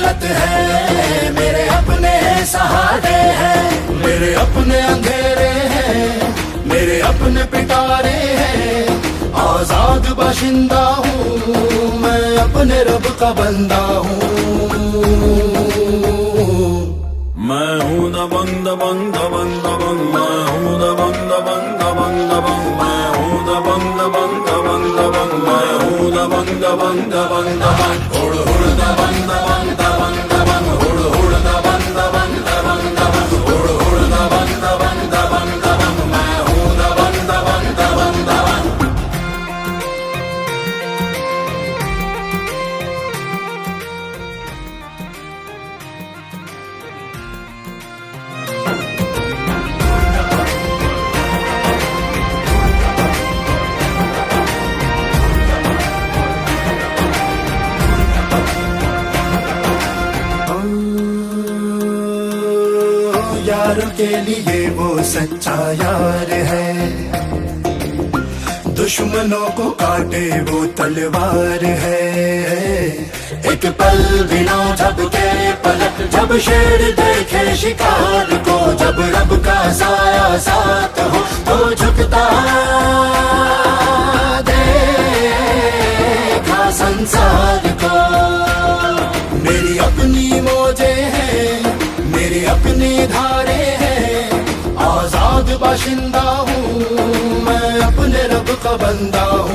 जन्नत है, मेरे अपने सहारे हैं, मेरे अपने अंधेरे हैं, मेरे अपने पिटारे हैं। आजाद बाशिंदा हूँ मैं, अपने रब का बंदा हूँ। मैं हूँ दबंग दबंग दबंग दबंग, मैं हूँ दबंग दबंग दबंग दबंग, मैं हूँ दबंग दबंग दबंग दबंग, मैं हूँ दबंग दबंग दबंग दबंग। हुड़ हुड़ दबंग दबंग दबंग दबंग, हुड़ हुड़ दबंग दबंग दबंग दबंग, हुड़ हुड़ दबंग दबंग दबंग दबंग, मैं हूँ दबंग दबंग दबंग दबंग। यारों के लिए वो सच्चा यार है, दुश्मनों को काटे वो तलवार है। एक पल बिना झपके पलक, जब शेर देखे शिकार को, जब रब का साया साथ हो तो झुकता देखा संसार को। मेरी अपनी मौजें हैं, मेरी अपनी धारे हैं, आजाद बाशिंदा हूँ मैं, अपने रब का बंदा हूँ।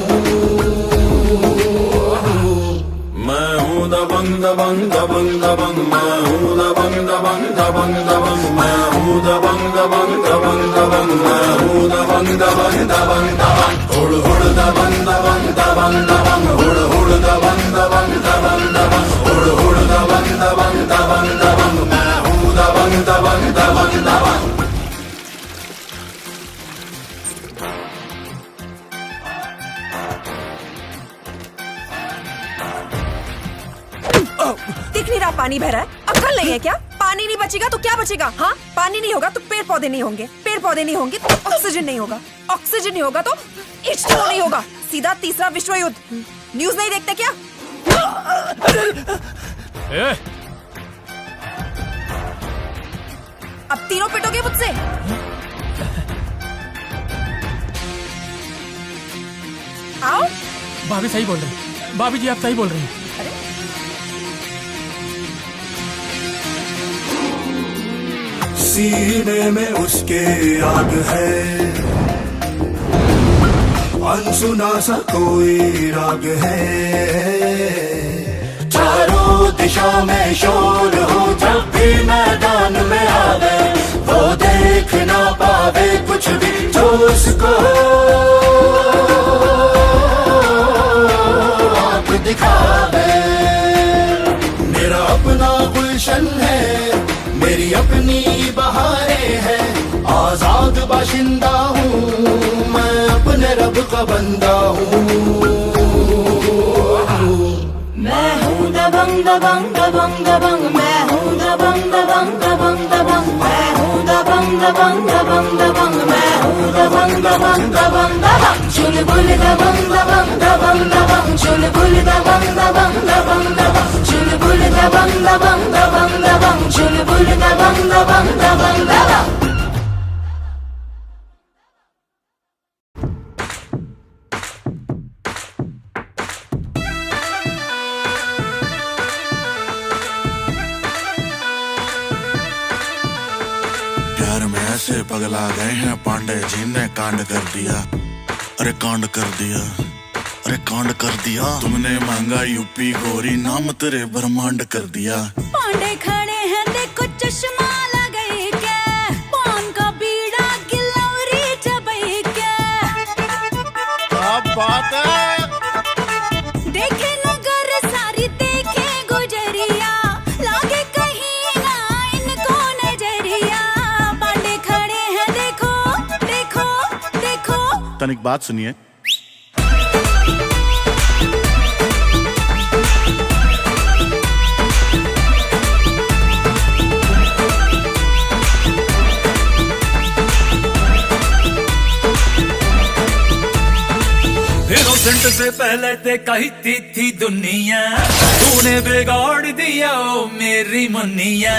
मैं हूँ दबंग दबंग दबंग दबंग, मैं हूँ दबंग दबंग दबंग दबंग, मैं हूँ दबंग दबंग दबंग दबंग, मैं हूँ दबंग दबंग दबंग दबंग। हुड़ हुड़ दबंग दबंग दबंग दबंग, हुड़ हुड़ दबंग दबंग दबंग दबंग, हुड़ हुड़ दबंग दबंग दबंग दबंग, मैं हूँ दबंग दबंग दबंग दबंग। दिख नहीं रहा पानी बह रहा है? अक्ल नहीं है क्या? पानी नहीं बचेगा तो क्या बचेगा? हाँ, पानी नहीं होगा तो पेड़ पौधे नहीं होंगे, पेड़ पौधे नहीं होंगे तो ऑक्सीजन नहीं होगा, ऑक्सीजन नहीं होगा तो H2O नहीं होगा। सीधा तीसरा विश्व युद्ध। न्यूज नहीं देखते क्या? अब तीनों पिटोगे मुझसे? आओ। भाभी सही बोल रही हैं। भाभी जी आप सही बोल रही हैं। सीने में उसके आग है, अनसुना सा कोई राग है। चारों दिशा में शोर हो, जब भी मैदान में आवे, वो देख ना पावे कुछ भी जो उसको आँख दिखावे। मेरा अपना गुलशन है, मेरी अपनी बहारें हैं, आजाद बाशिंदा हूँ मैं, अपने रब का बंदा हूँ। मैं हूँ दबंग दबंग दबंग दबंग, मैं हूँ दबंग दबंग दबंग दबंग, मैं हूँ दबंग दबंग दबंग दबंग, मैं हूँ दबंग दबंग दबंग दबंग। चुलबुल दबंग दबंग दबंग दबंग, चुलबुल दबंग दबंग दबंग दबंग, चुलबुल दबंग दबंग दबंग दबंग, चुलबुल दबंग दबंग दबंग दबंग। प्यार में ऐसे पगला गए हैं, पांडे जी ने कांड कर दिया। अरे कांड कर दिया, अरे कांड कर दिया। तुमने महंगा यूपी गोरी, नाम तेरे ब्रह्मांड कर दिया। पांडे खड़े हैं देखो चश्मा लगाए क्या, पान का बीड़ा गिलौरी चबाए क्या। क्या बात है? देखे नगर सारी देखे गुजरिया, लागे कहीं ना इनको नजरिया। पांडे खड़े हैं देखो देखो देखो। तनिक बात सुनिए। इनोसेंट से पहले ते कहती थी दुनिया, तूने बिगाड़ दिया ओ मेरी मुनिया।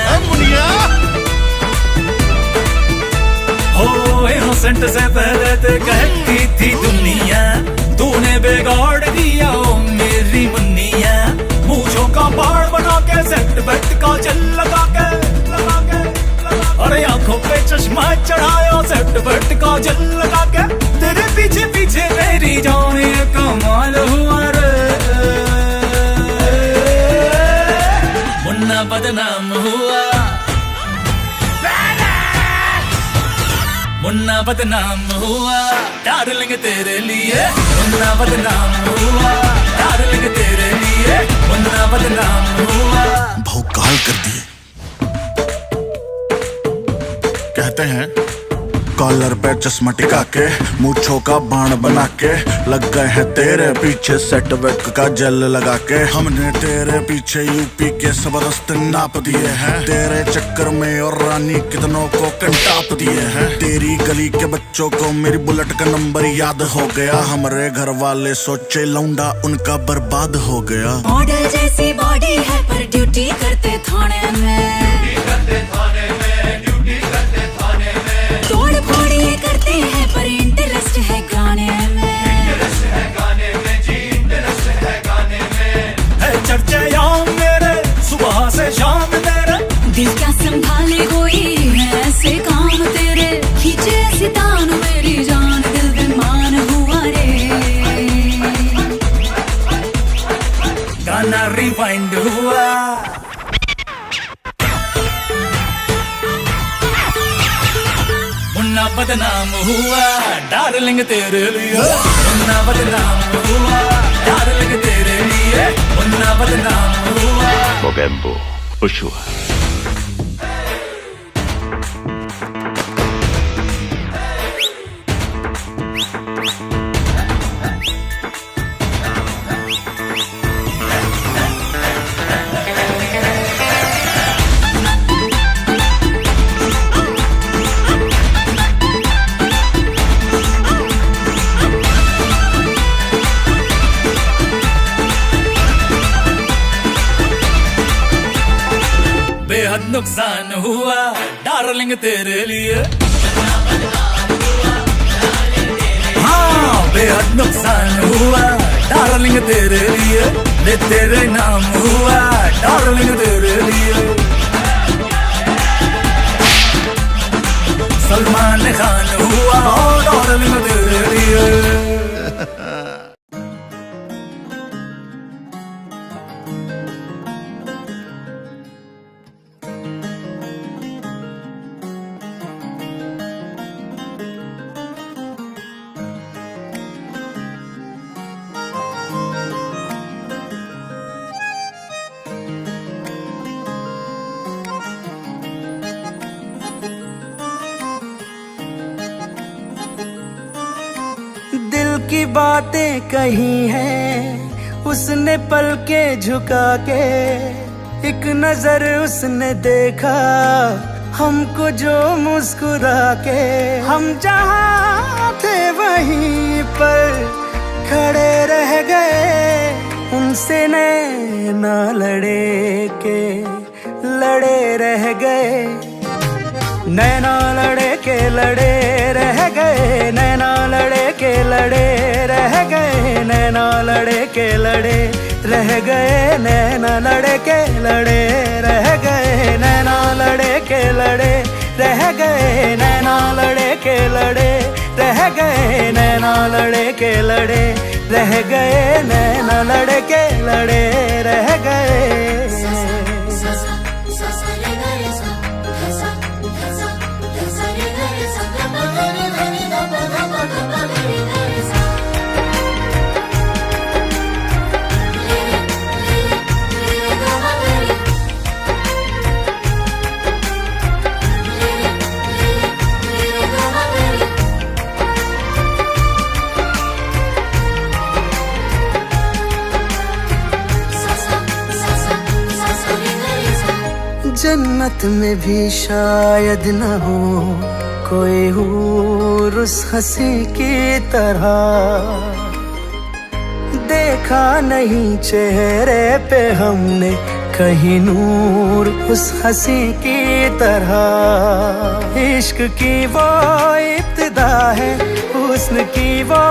हो इनोसेंट से पहले ते कहती थी दुनिया, तूने बिगाड़ दिया ओ मेरी मुनिया। मूंछों का बाढ़ बना के सेट बेट का जल लगा के अरे आंखों पे चश्मा चढ़ाया सेट बेट का जल लगा के, तेरे पीछे पीछे मेरी जान ये कमाल हुआ रे। मुन्ना बदनाम हुआ, मुन्ना बदनाम हुआ डार्लिंग तेरे लिए, मुन्ना बदनाम हुआ डार्लिंग तेरे लिए, मुन्ना बदनाम हुआ। भौकाल कर दिए। कहते हैं कॉलर पे चश्मा टिका के, मूंछों का बाण बना के, लग गए हैं तेरे पीछे सेट वेट का जेल लगा के। हमने तेरे पीछे यूपी के सब रास्ते नाप दिए हैं, तेरे चक्कर में और रानी कितनों को कंटाप दिए हैं। तेरी गली के बच्चों को मेरी बुलेट का नंबर याद हो गया, हमारे घर वाले सोचे लौंडा उनका बर्बाद हो गया। मॉडल जैसी बॉडी है पर ड्यूटी करते थाने में, तोड़ फोड़ ये करते हैं पर इंटरेस्ट है गाने में, है चर्चे याम मेरे सुबह से शाम तेरे, दिल क्या संभाले कोई है ऐसे काम तेरे, खींचे सितान मेरी जान दिल बेमान हुआ रे। गाना रिवाइंड हुआ, मुन्ना बदनाम हुआ डार्लिंग तेरे लिए, मुन्ना बदनाम हुआ डार्लिंग तेरे लिए, मुन्ना बदनाम हुआ। Mogambo, Ushua. बेहद नुकसान हुआ डार्लिंग तेरे लिए, हाँ बेहद नुकसान हुआ डार्लिंग तेरे लिए, ले तेरे नाम हुआ डार्लिंग तेरे लिए। सलमान खान हुआ डार्लिंग तेरे लिए। दिल की बातें कही हैं उसने पल के झुका के, एक नजर उसने देखा हमको जो मुस्कुरा के। हम जहाँ थे वहीं पर खड़े रह गए, उनसे नैना लड़े के लड़े रह गए, नैना लड़े के लड़े रह गए, नैना लड़े के लड़े रह गए, नैना लड़े के लड़े रह गए, नैना लड़े के लड़े रह गए, नैना लड़े के लड़े रह गए, नैना लड़े के लड़े रह गए, नैना लड़े के लड़े रह गए, नैना लड़े के लड़े रह गए। जन्नत में भी शायद न हो कोई हूर उस हंसी की तरह, देखा नहीं चेहरे पे हमने कहीं नूर उस हंसी की तरह। इश्क की वो इब्तिदा है, हुस्न की वो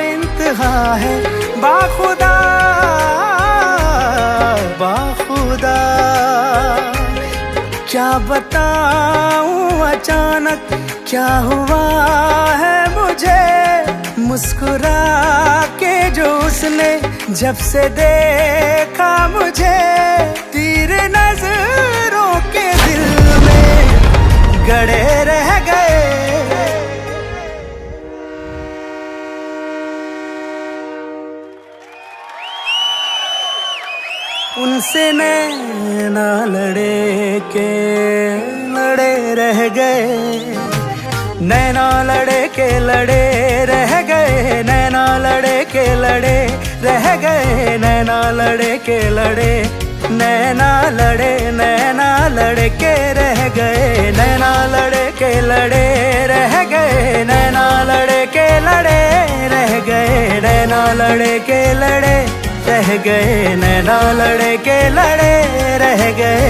इंतहा है। बाखुदा बाखुदा क्या बताऊं अचानक क्या हुआ है मुझे। मुस्कुरा के जो उसने जब से देखा मुझे, तीर नजरों के दिल में गड़े रह गए। उनसे नैना लड़े के लड़े रह गए, नैना लड़े के लड़े रह गए, नैना लड़े के लड़े रह गए, नैना लड़े के लड़े, नैना लड़े के रह गए, नैना लड़े के लड़े रह गए, नैना लड़े के लड़े रह गए, नैना लड़े के लड़े रह गए, नैना लड़े के लड़े रह गए।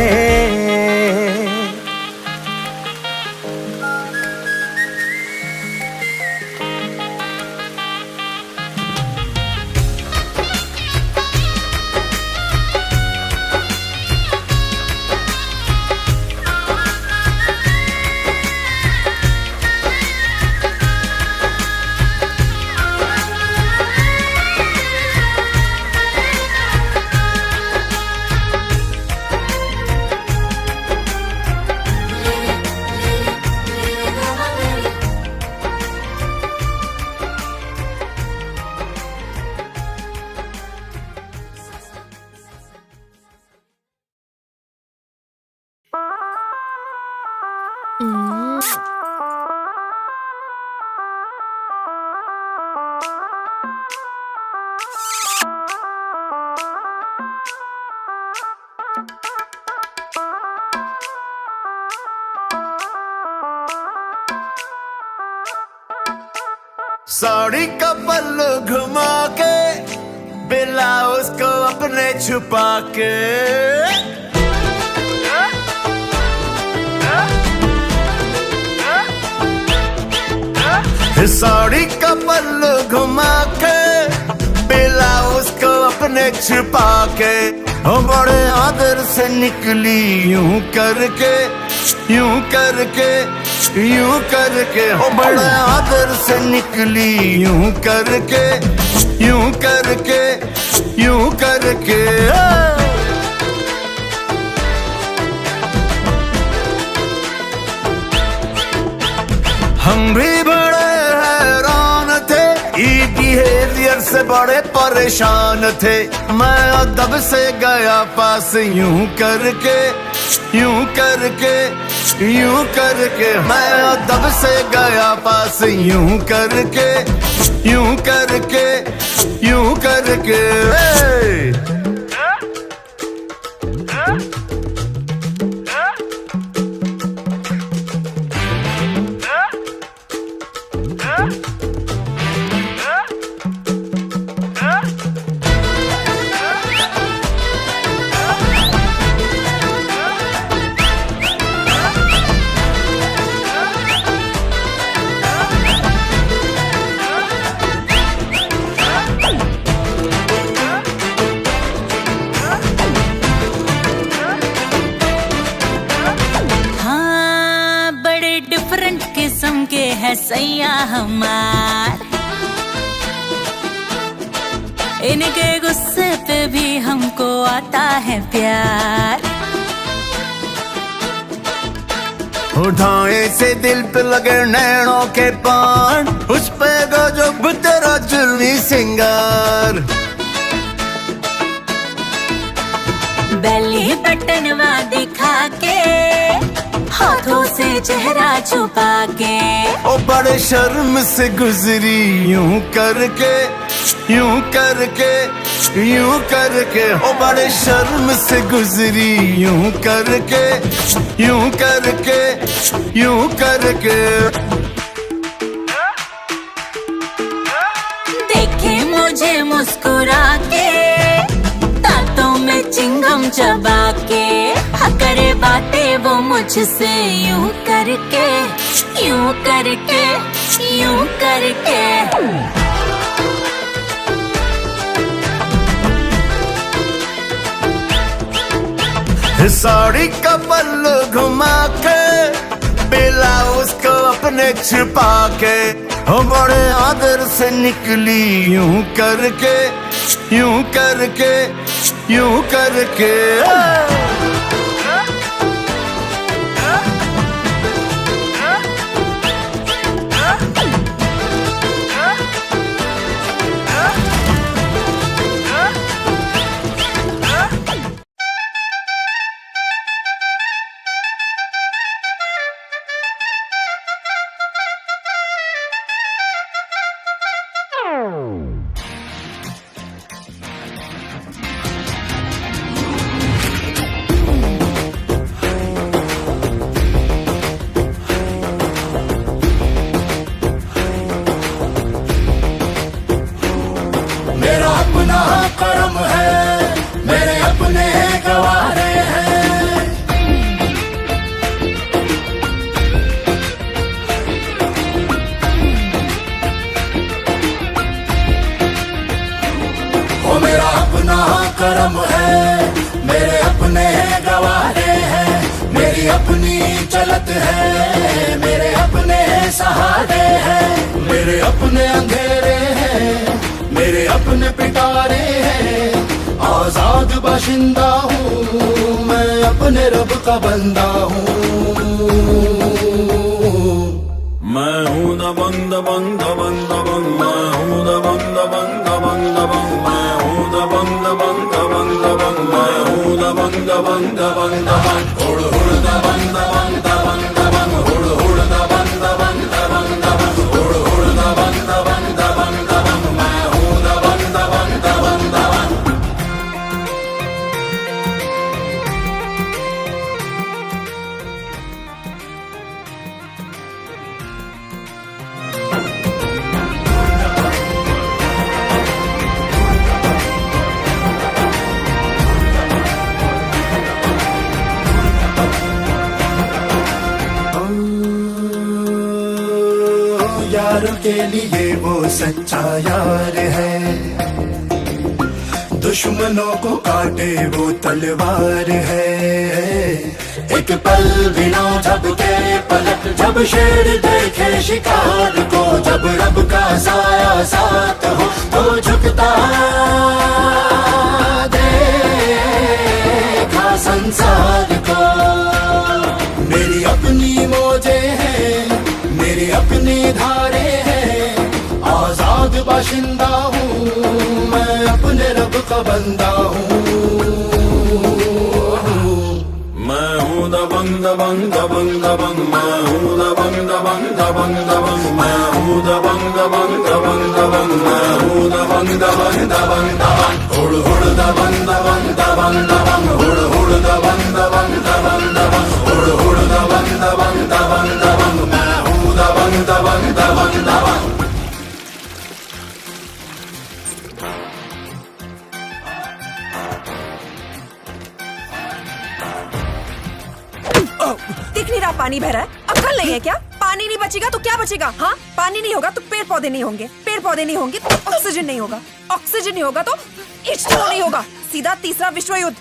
साड़ी का पल्लू घुमा के, ब्लाउज को अपने छुपा के, साड़ी का पल्लू घुमा के, ब्लाउज को अपने छुपा के, बड़े आदर से निकली यूं करके, यूं करके, यूं करके, बड़े आदर से निकली यूं करके, यूं करके, यूं करके। हम भी बड़े हैरान थे, ये बिहेवियर से बड़े परेशान थे। मैं अदब से गया पास यूं करके, यूं करके, यूं करके, मैं अदब से गया पास यूं करके, यूं करके, यूं करके। है सैया हमार, इनके गुस्से पे भी हमको आता है प्यार। उठाए से दिल पे लगे नैनों के पान, उस पे गजब तेरा जुल्मी सिंगार। बेली बटनवा दिखा के, हाथों से चेहरा छुपा के, ओ बड़े शर्म से गुजरी यूं करके, यूं करके, यूं करके, ओ बड़े शर्म से गुजरी यूं करके, यूं करके, यूं करके। देखे मुझे मुस्कुरा के, चबा के, करे बातें वो मुझसे यूं करके, यूं करके, यूं करके। साड़ी का पल्लू घुमा के, ब्लाउज को अपने छिपा के, हो बड़े आदर से निकली यूं करके, यूं करके, यूं करके। मेरा अपना कर्म है, मेरे अपने गवारे हैं। वो मेरा अपना कर्म है, मेरे अपने गवारे हैं। मेरी अपनी चलत है, मेरे अपने सहारे हैं। मेरे अपने अंधेरे हैं, मेरे अपने पिटारे हैं। आजाद बाशिंदा हूँ, मैं अपने रब का बंदा हूँ। मैं हूँ दबंग दबंग दबंग दबंग, मैं हूँ दबंग दबंग दबंग दबंग, मैं हूँ दबंग दबंग दबंग दबंग, मैं हूँ दबंग दबंग दबंग दबंग। हुड़ हुड़ दबंग दबंग दबंग दबंग, हुड़ हुड़ दबंग दबंग दबंग दबंग, हुड़ हुड़ दबंग दबंग दबंग दबंग, मैं हूँ दबंग दबंग दबंग दबंग। यार के लिए वो सच्चा यार है, दुश्मनों को काटे वो तलवार है। एक पल बिना झपके पलक, जब शेर देखे शिकार को, जब रब का साया साथ हो तो झुकता देखा संसार को। मेरी अपनी मौजें हैं, मेरी अपनी धारे हैं। आजाद बाशिंदा हूँ, मैं अपने रब का बंदा हूँ। मैं हूँ दबंग दबंग दबंग दबंग, मैं हूँ दबंग दबंग दबंग दबंग, मैं हूँ दबंग दबंग दबंग दबंग, मैं हूँ दबंग दबंग दबंग दबंग। हुड़ हुड़ दबंग दबंग दबंग दबंग, हुड़ हुड़ दबंग दबंग दबंग दबंग, हुड़ हुड़ दबंग दबंग दबंग दबंग, मैं हूँ दबंग दबंग दबंग दबंग। दिख नहीं रहा पानी बह रहा है? अक्ल नहीं है क्या? पानी नहीं बचेगा तो क्या बचेगा? हाँ, पानी नहीं होगा तो पेड़ पौधे नहीं होंगे, पेड़ पौधे नहीं होंगे तो ऑक्सीजन नहीं होगा, ऑक्सीजन नहीं होगा तो H2O नहीं होगा। सीधा तीसरा विश्व युद्ध।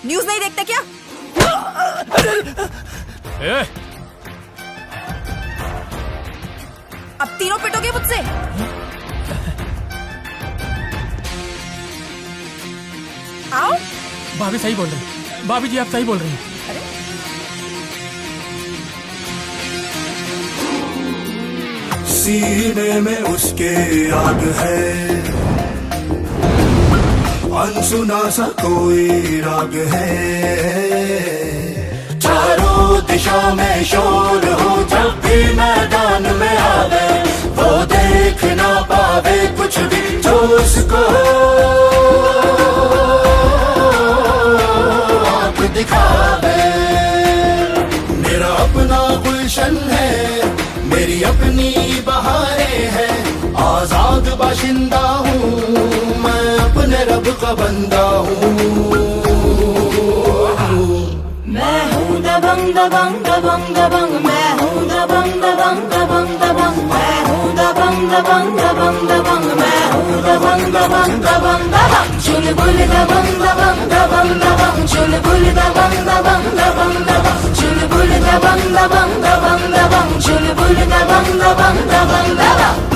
न्यूज नहीं देखते क्या? अब तीनों पिटोगे मुझसे? आओ। भाभी सही बोल रही हैं। भाभी जी आप सही बोल रही हैं। सीने में उसके आग है, अनसुना सा कोई राग है। चारों दिशा में शोर हो, जब भी मैदान में आवे, वो देख ना पावे कुछ भी जो उसको आंख दिखावे। मेरा अपना गुलशन है, मेरी अपनी बहारें हैं। आजाद बाशिंदा हूँ, मैं अपने रब का बंदा हूँ। दबंग दबंग दबंग दबंग मैं हूँ दबंग दबंग दबंग दबंग मैं हूँ दबंग दबंग दबंग दबंग मैं हूँ दबंग दबंग दबंग दबंग चुलबुल दबंग दबंग दबंग दबंग चुलबुल दबंग दबंग दबंग दबंग चुलबुल दबंग दबंग दबंग दबंग चुलबुल दबंग दबंग दबंग दबंग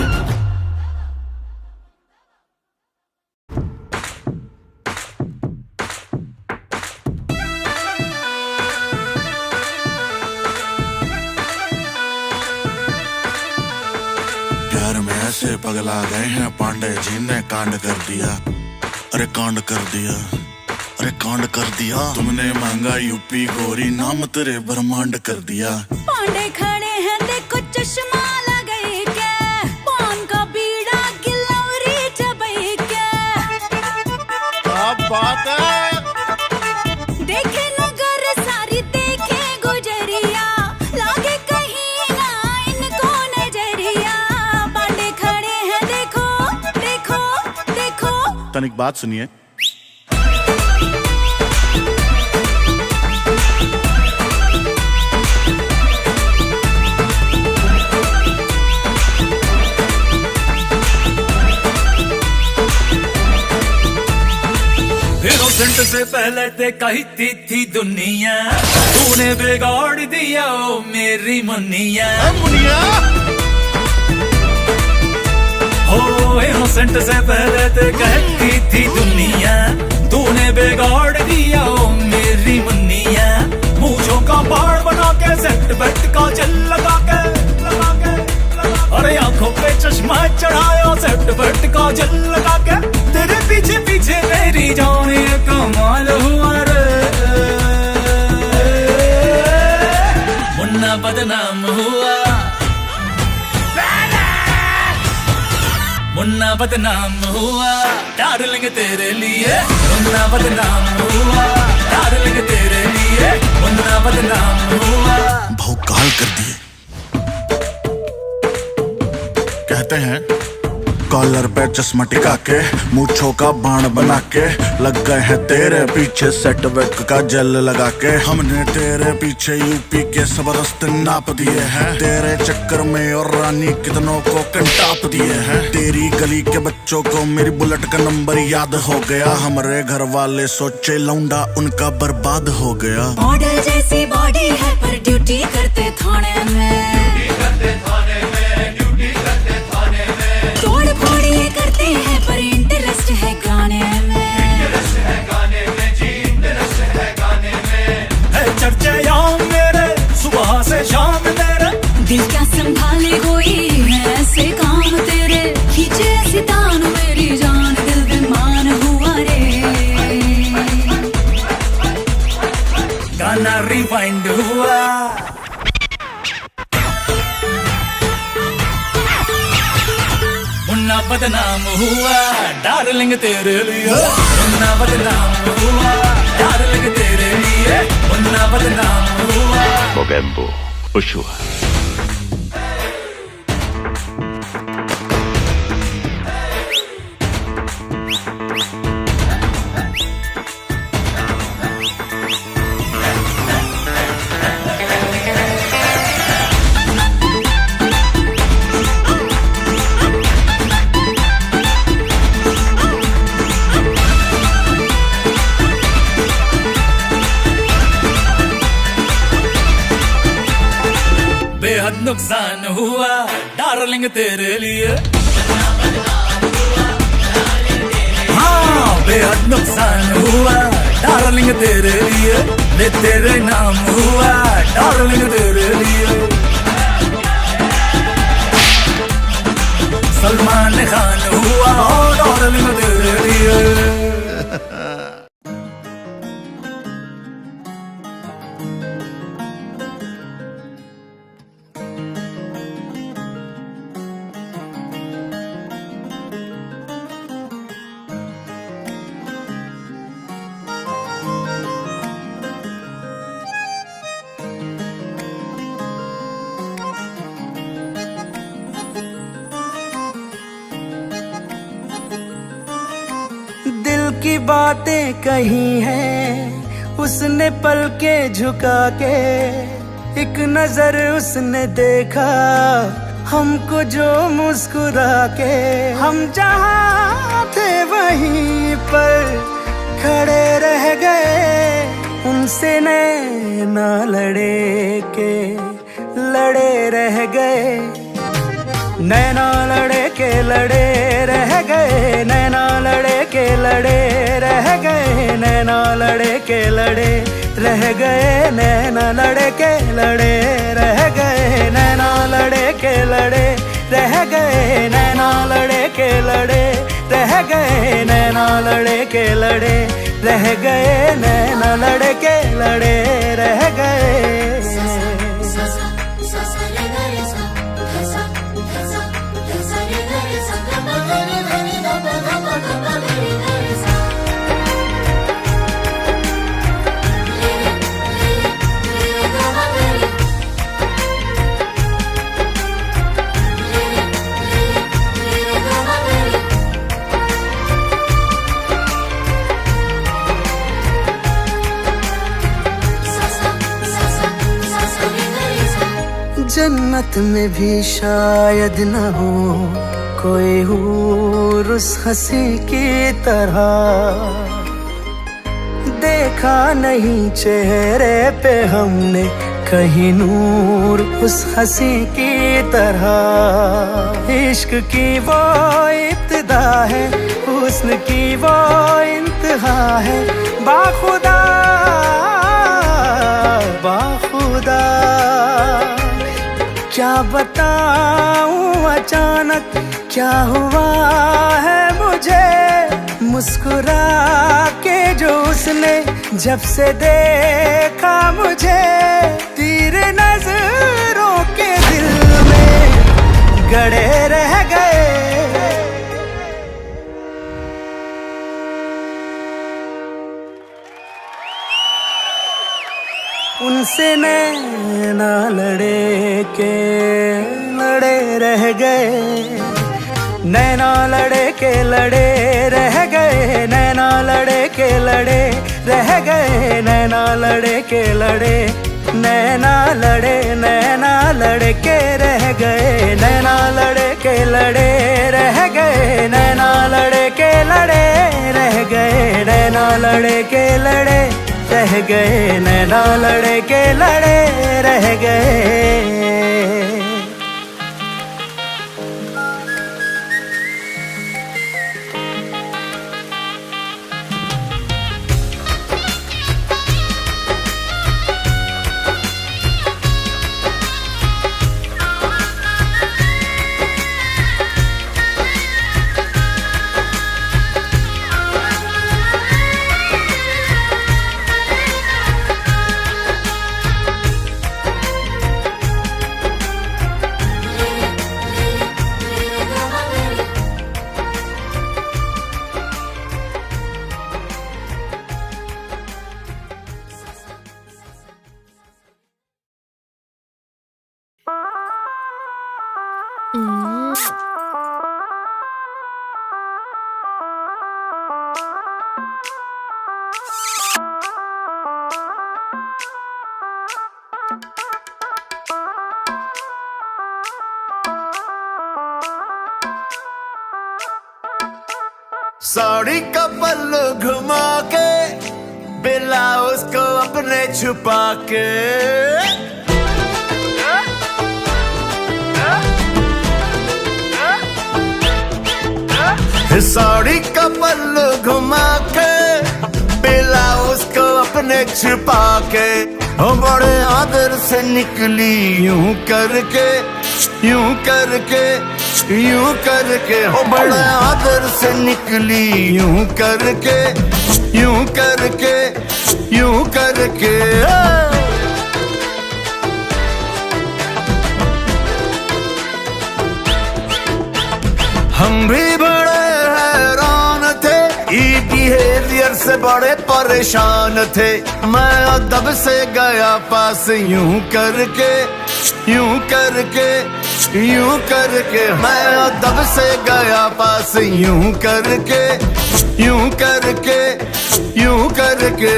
प्यार में ऐसे पगला गए हैं पांडे जी ने कांड कर दिया, अरे कांड कर दिया, अरे कांड कर दिया। तुमने महंगा यूपी गोरी नाम तेरे ब्रह्मांड कर दिया। पांडे खड़े हैं देखो चश्मा लगाए क्या पान का बीड़ा गिलौरी चबाई क्या क्या बात है। देखे नगर सारी देखे गुजरिया लागे कहीं ना इनको नजरिया पांडे खड़े हैं देखो देखो देखो। तनिक बात सुनिए। इनोसेंट से पहले ते कहती थी दुनिया तूने बिगाड़ दिया ओ मेरी मुनिया मुनिया। हो इनोसेंट से पहले ते कहती थी दुनिया तूने बिगाड़ दिया ओ मेरी मुनिया। मूंछों का बाढ़ बना के सेट बेट का जल लगा के अरे आंखों पे चश्मा चढ़ाया सेट बेट का जल लगा के तेरे पीछे पीछे मेरी जाने कमाल हुआ रे। मुन्ना बदनाम हुआ मुन्ना बदनाम हुआ डार्लिंग तेरे लिए मुन्ना बदनाम हुआ डार्लिंग तेरे लिए मुन्ना बदनाम हुआ। भौकाल कर दिए। कहते हैं कॉलर पे चश्मा टिका के मूंछों का बाण बना के लग गए हैं तेरे पीछे सेट वेट का जेल लगा के। हमने तेरे पीछे यूपी के सब रास्ते नाप दिए हैं तेरे चक्कर में और रानी कितनों को कंटाप दिए हैं। तेरी गली के बच्चों को मेरी बुलेट का नंबर याद हो गया। हमारे घर वाले सोचे लौंडा उनका बर्बाद हो गया। मॉडल जैसी बॉडी है पर ड्यूटी करते थाने में तोड़ फोड़ ये करते हैं पर इंटरेस्ट है गाने में है चर्चे याम मेरे सुबह से शाम मेरे दिल क्या संभाले कोई है ऐसे काम तेरे खींचे ऐसी तान मेरी जान दिल बेमान हुआ रे। गाना रिवाइंड हुआ मुन्ना बदनाम हुआ डार्लिंग तेरे लिए मुन्ना बदनाम हुआ डार्लिंग तेरे लिए मुन्ना बदनाम हुआ। Mogambo Ushua. बेहद नुकसान हुआ डार्लिंग तेरे लिए हाँ बेहद नुकसान हुआ डार्लिंग तेरे लिए ले तेरे नाम हुआ डार्लिंग तेरे लिए। सलमान खान हुआ डार्लिंग तेरे लिए। दिल की बातें कही हैं उसने पलके झुका के एक नजर उसने देखा हमको जो मुस्कुरा के। हम जहाँ थे वहीं पर खड़े रह गए, उनसे नैना लड़े के लड़े रह गए। नैना लड़े के लड़े रह गए, नैना लड़े के लड़े रह गए, नैना लड़े के लड़े रह गए, नैना लड़े के लड़े रह गए, नैना लड़े के लड़े रह गए, नैना लड़े के लड़े रह गए, नैना लड़े के लड़े रह गए, नैना लड़े के लड़े रह गए। जन्नत में भी शायद न हो कोई हूर उस हंसी की तरह, देखा नहीं चेहरे पे हमने कहीं नूर उस हंसी की तरह। इश्क की वो इब्तिदा है, हुस्न की वो इंतहा है, बाखुदा बाखुदा क्या बताऊं अचानक क्या हुआ है मुझे। मुस्कुरा के जो उसने जब से देखा मुझे, तीर नजरों के दिल में गड़े रह गए। उनसे नैना लड़े के लड़े रह गए, नैना लड़े के लड़े रह गए, नैना लड़े के लड़े रह गए, नैना लड़े के लड़े, नैना लड़े नैना लड़े के रह गए, नैना लड़े के लड़े रह गए, नैना लड़े के लड़े रह गए, नैना लड़े के लड़े रह गए, नैना लड़े के लड़े रह गए। साड़ी का पल्लू घुमा के, ब्लाउज को अपने छुपा के, साड़ी का पल्लू घुमा के, ब्लाउज को अपने छुपा के, बड़े आदर से निकली यूं करके यूं करके यूं करके, बड़े आदर से निकली यूं करके यूं करके यूं करके। हम भी बड़े हैरान थे, ये बिहेवियर से बड़े परेशान थे। मैं अदब से गया पास यूं करके यूं करके यूं करके, मैं अदब से गया पास यूं करके यूं करके यूं करके।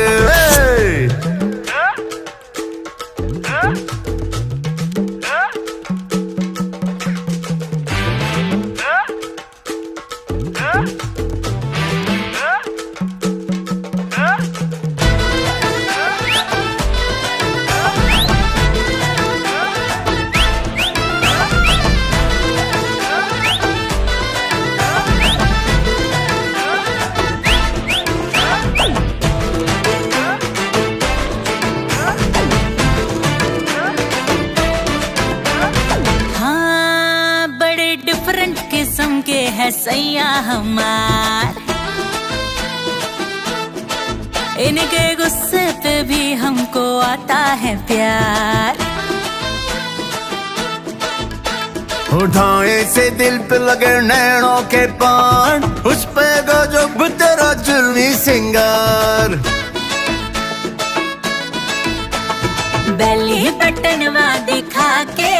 है सैया हमार। इनके गुस्से पे भी हमको आता है प्यार। उठाए से दिल पे लगे नैनों के पान, उस पे गजब तेरा जुल्मी सिंगार। बेली बटनवा दिखा के,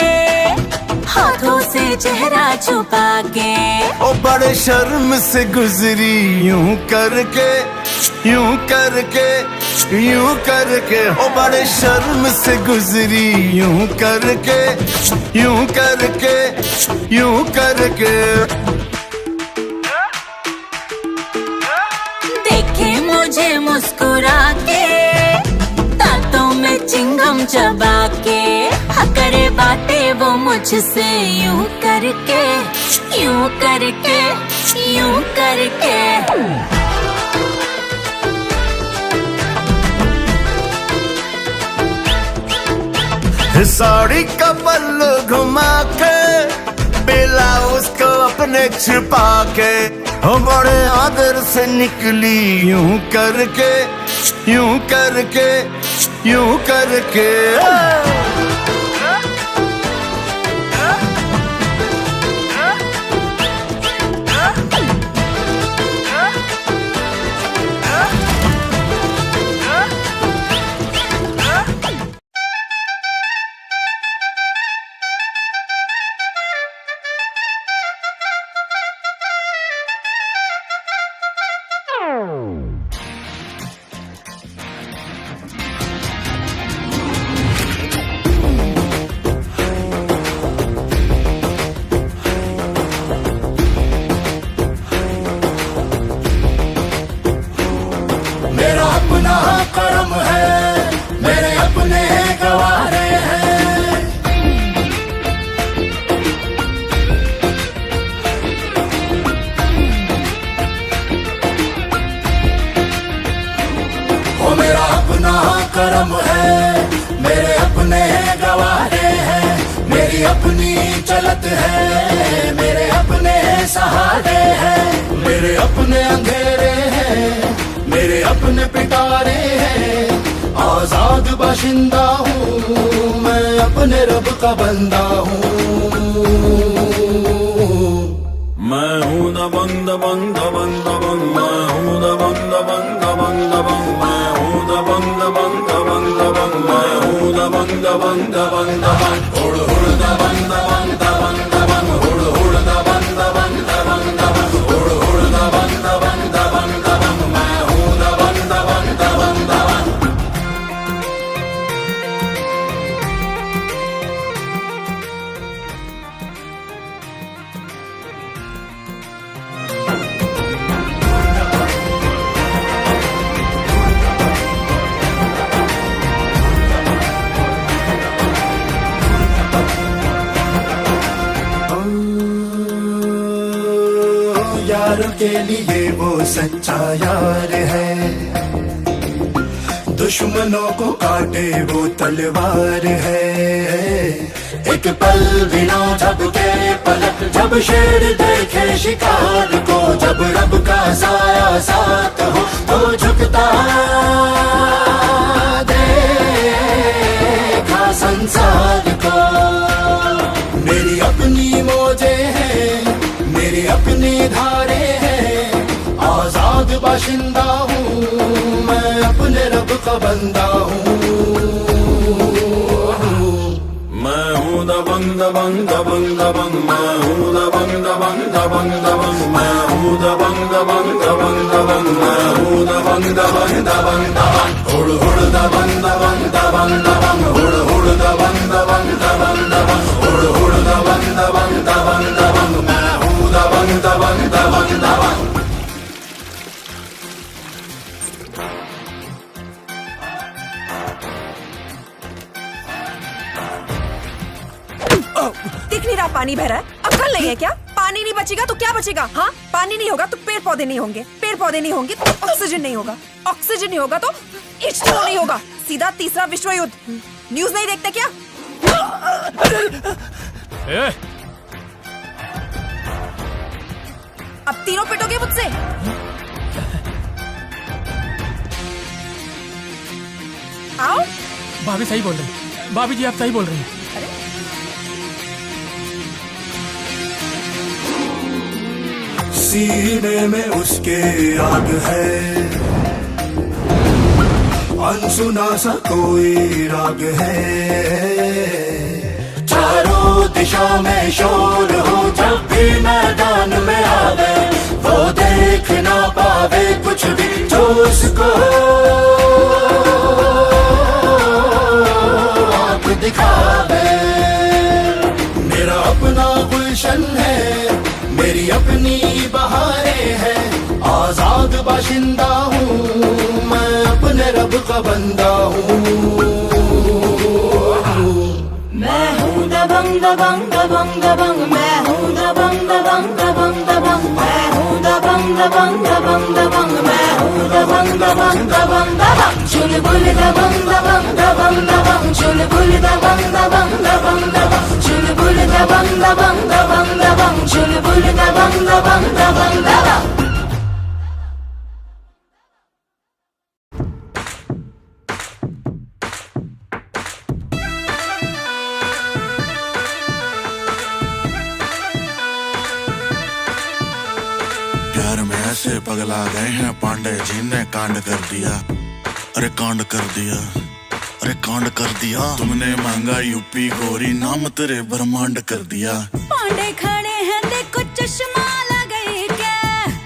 हाथों से चेहरा छुपा के, ओ बड़े शर्म से गुजरी यूं करके, यूं करके, यूं करके। ओ बड़े शर्म से गुजरी यूं करके, यूं करके, यूं करके। देखे मुझे मुस्कुरा के, दांतों में चिंगम चबा के, करे बातें वो मुझसे यूं करके, यूं करके, यूं करके। साड़ी का पल्लू घुमा के, ब्लाउज को अपने छिपा के, बड़े आदर से निकली यूं करके, यूं करके, यूं करके। मेरा अपना कर्म है, मेरे अपने गवारे हैं। वो मेरा अपना कर्म है, मेरे अपने गवारे हैं। मेरी अपनी चलत है, मेरे अपने सहारे हैं। मेरे अपने अंधेरे हैं, मेरे अपने पिटारे हैं। आजाद बाशिंदा हूँ मैं, अपने रब का बंदा हूँ। मैं हूँ दबंग दबंग दबंग दबंग, मैं हूँ दबंग दबंग दबंग दबंग, मैं हूँ दबंग दबंग दबंग दबंग, मैं हूँ दबंग दबंग दबंग दबंग। हुड़ हुड़ दबंग दबंग दबंग दबंग, हुड़ हुड़ दबंग दबंग दबंग दबंग, हुड़ हुड़ दबंग दबंग दबंग दबंग, मैं हूँ दबंग दबंग दबंग दबंग। यार के लिए वो सच्चा यार है, दुश्मनों को काटे वो तलवार है। एक पल बिना झपके पलक, जब शेर देखे शिकार को, जब रब का साया साथ हो तो झुकता देखा संसार को। मेरी अपनी मौजें हैं, मेरी अपनी धारे हैं। आजाद बाशिंदा हूँ मैं, अपने रब का बंदा हूँ। मैं हूँ दबंग दबंग दबंग दबंग, मैं हूँ दबंग दबंग दबंग दबंग, मैं हूँ दबंग दबंग दबंग दबंग, मैं हूँ दबंग दबंग दबंग दबंग। हुड़ हुड़ दबंग दबंग दबंग दबंग, हुड़ हुड़ दबंग दबंग दबंग दबंग, हुड़ हुड़ दबंग दबंग दबंग दबंग, मैं हूँ दबंग दबंग दबंग दबंग। दिख नहीं रहा पानी बह रहा है? अक्ल नहीं है क्या? पानी नहीं बचेगा तो क्या बचेगा? हाँ, पानी नहीं होगा तो पेड़ पौधे नहीं होंगे, पेड़ पौधे नहीं होंगे तो ऑक्सीजन नहीं होगा, ऑक्सीजन नहीं होगा तो H2O नहीं होगा। सीधा तीसरा विश्व युद्ध। न्यूज नहीं देखते क्या? अब तीनों पिटोगे मुझसे? आओ। भाभी सही बोल रही है, भाभी जी आप सही बोल रही हैं। सीने में उसके आग है, अनसुना सा कोई राग है। चारों दिशा में शोर हो जब भी मैदान में आवे, वो देख ना पावे कुछ भी जो उसको आँख दिखावे। मेरा अपना गुलशन है, मेरी अपनी बहारें हैं, आजाद बाशिंदा हूँ मैं, अपने रब का बंदा हूँ। मैं हूँ दबंग दबंग दबंग दबंग, मैं हूँ दबंग दबंग दबंग दबंग, मैं हूँ दबंग दबंग दबंग दबंग, मैं हूँ दबंग दबंग दबंग दबंग। चुलबुल दबंग दबंग दबंग दबंग, चुलबुल दबंग दबंग दबंग दबंग, चुलबुल दबंग दबंग दबंग दबंग, चुलबुल दबंग दबंग दबंग दबंग। प्यार में ऐसे पगला गए हैं पांडे जी ने कांड कर दिया, अरे कांड कर दिया, अरे कांड कर दिया। तुमने मांगा यूपी गोरी, नाम तेरे ब्रह्मांड कर दिया। पांडे खड़े हैं देखो चश्मा लगाए क्या,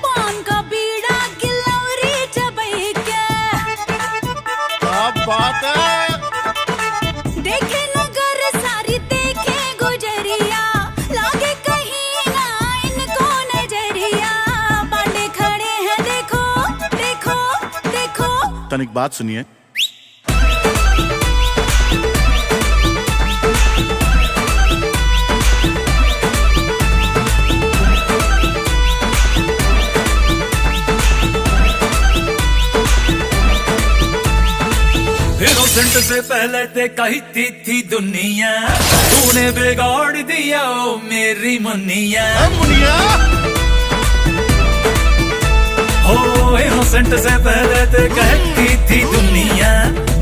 पान का बीड़ा गिलौरी चबाए क्या। क्या बात है। देखे नगर सारी देखे गुजरिया, लागे कहीं ना इनको नजरिया। पांडे खड़े हैं देखो देखो देखो। तनिक बात सुनिए। इनोसेंट से पहले ते कहती थी दुनिया, तूने बिगाड़ दिया ओ मेरी मुनिया। हो इनोसेंट से पहले ते कहती थी दुनिया,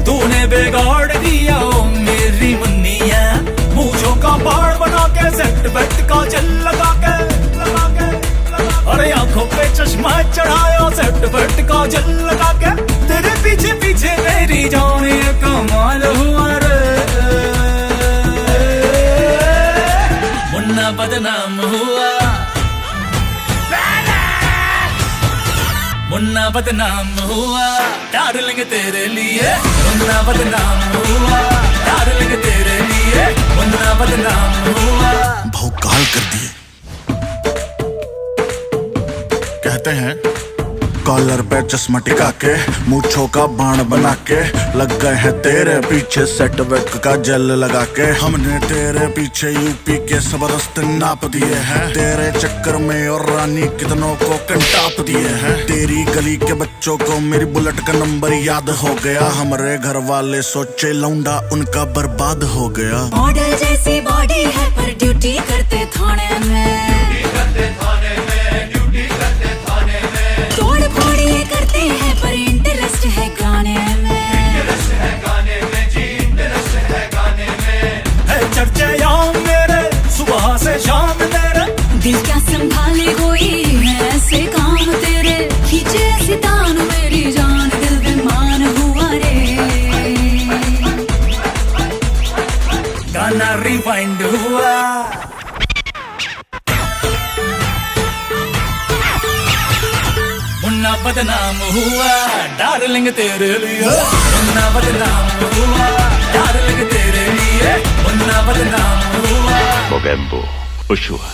तूने बिगाड़ दिया ओ मेरी मुनिया। मूंछों का बाढ़ बना के सेट बेट का जल लगा के अरे आंखों पे चश्मा चढ़ाया सेट बेट का जल लगा के। तेरे पीछे पीछे मेरी जाने कमाल हुआ रे, मुन्ना बदनाम हुआ, मुन्ना बदनाम हुआ डार्लिंग तेरे लिए, मुन्ना बदनाम हुआ डार्लिंग तेरे लिए, मुन्ना बदनाम हुआ। भौकाल कर दिए। कहते हैं कॉलर पे चश्मा टिका के, मूंछों का बाण बना के, लग गए हैं तेरे पीछे सेट वेट का जेल लगा के। हमने तेरे पीछे यूपी के सब रास्ते नाप दिए हैं, तेरे चक्कर में और रानी कितनों को कंटाप दिए हैं। तेरी गली के बच्चों को मेरी बुलेट का नंबर याद हो गया, हमारे घर वाले सोचे लौंडा उनका बर्बाद हो गया। मॉडल जैसी बॉडी है पर ड्यूटी करते थाने में, तोड़ फोड़ ये करते हैं पर इंटरेस्ट है गाने में, है चर्चे याम मेरे सुबह से शाम मेरे। दिल क्या संभाले कोई है ऐसे काम तेरे, खींचे ऐसी तान मेरी जान दिल बेमान हुआ रे। गाना रिवाइंड हुआ, मुन्ना बदनाम हुआ डार्लिंग तेरे लिए, मुन्ना बदनाम हुआ डार्लिंग तेरे लिए, मुन्ना बदनाम हुआ। Mogambo Ushua.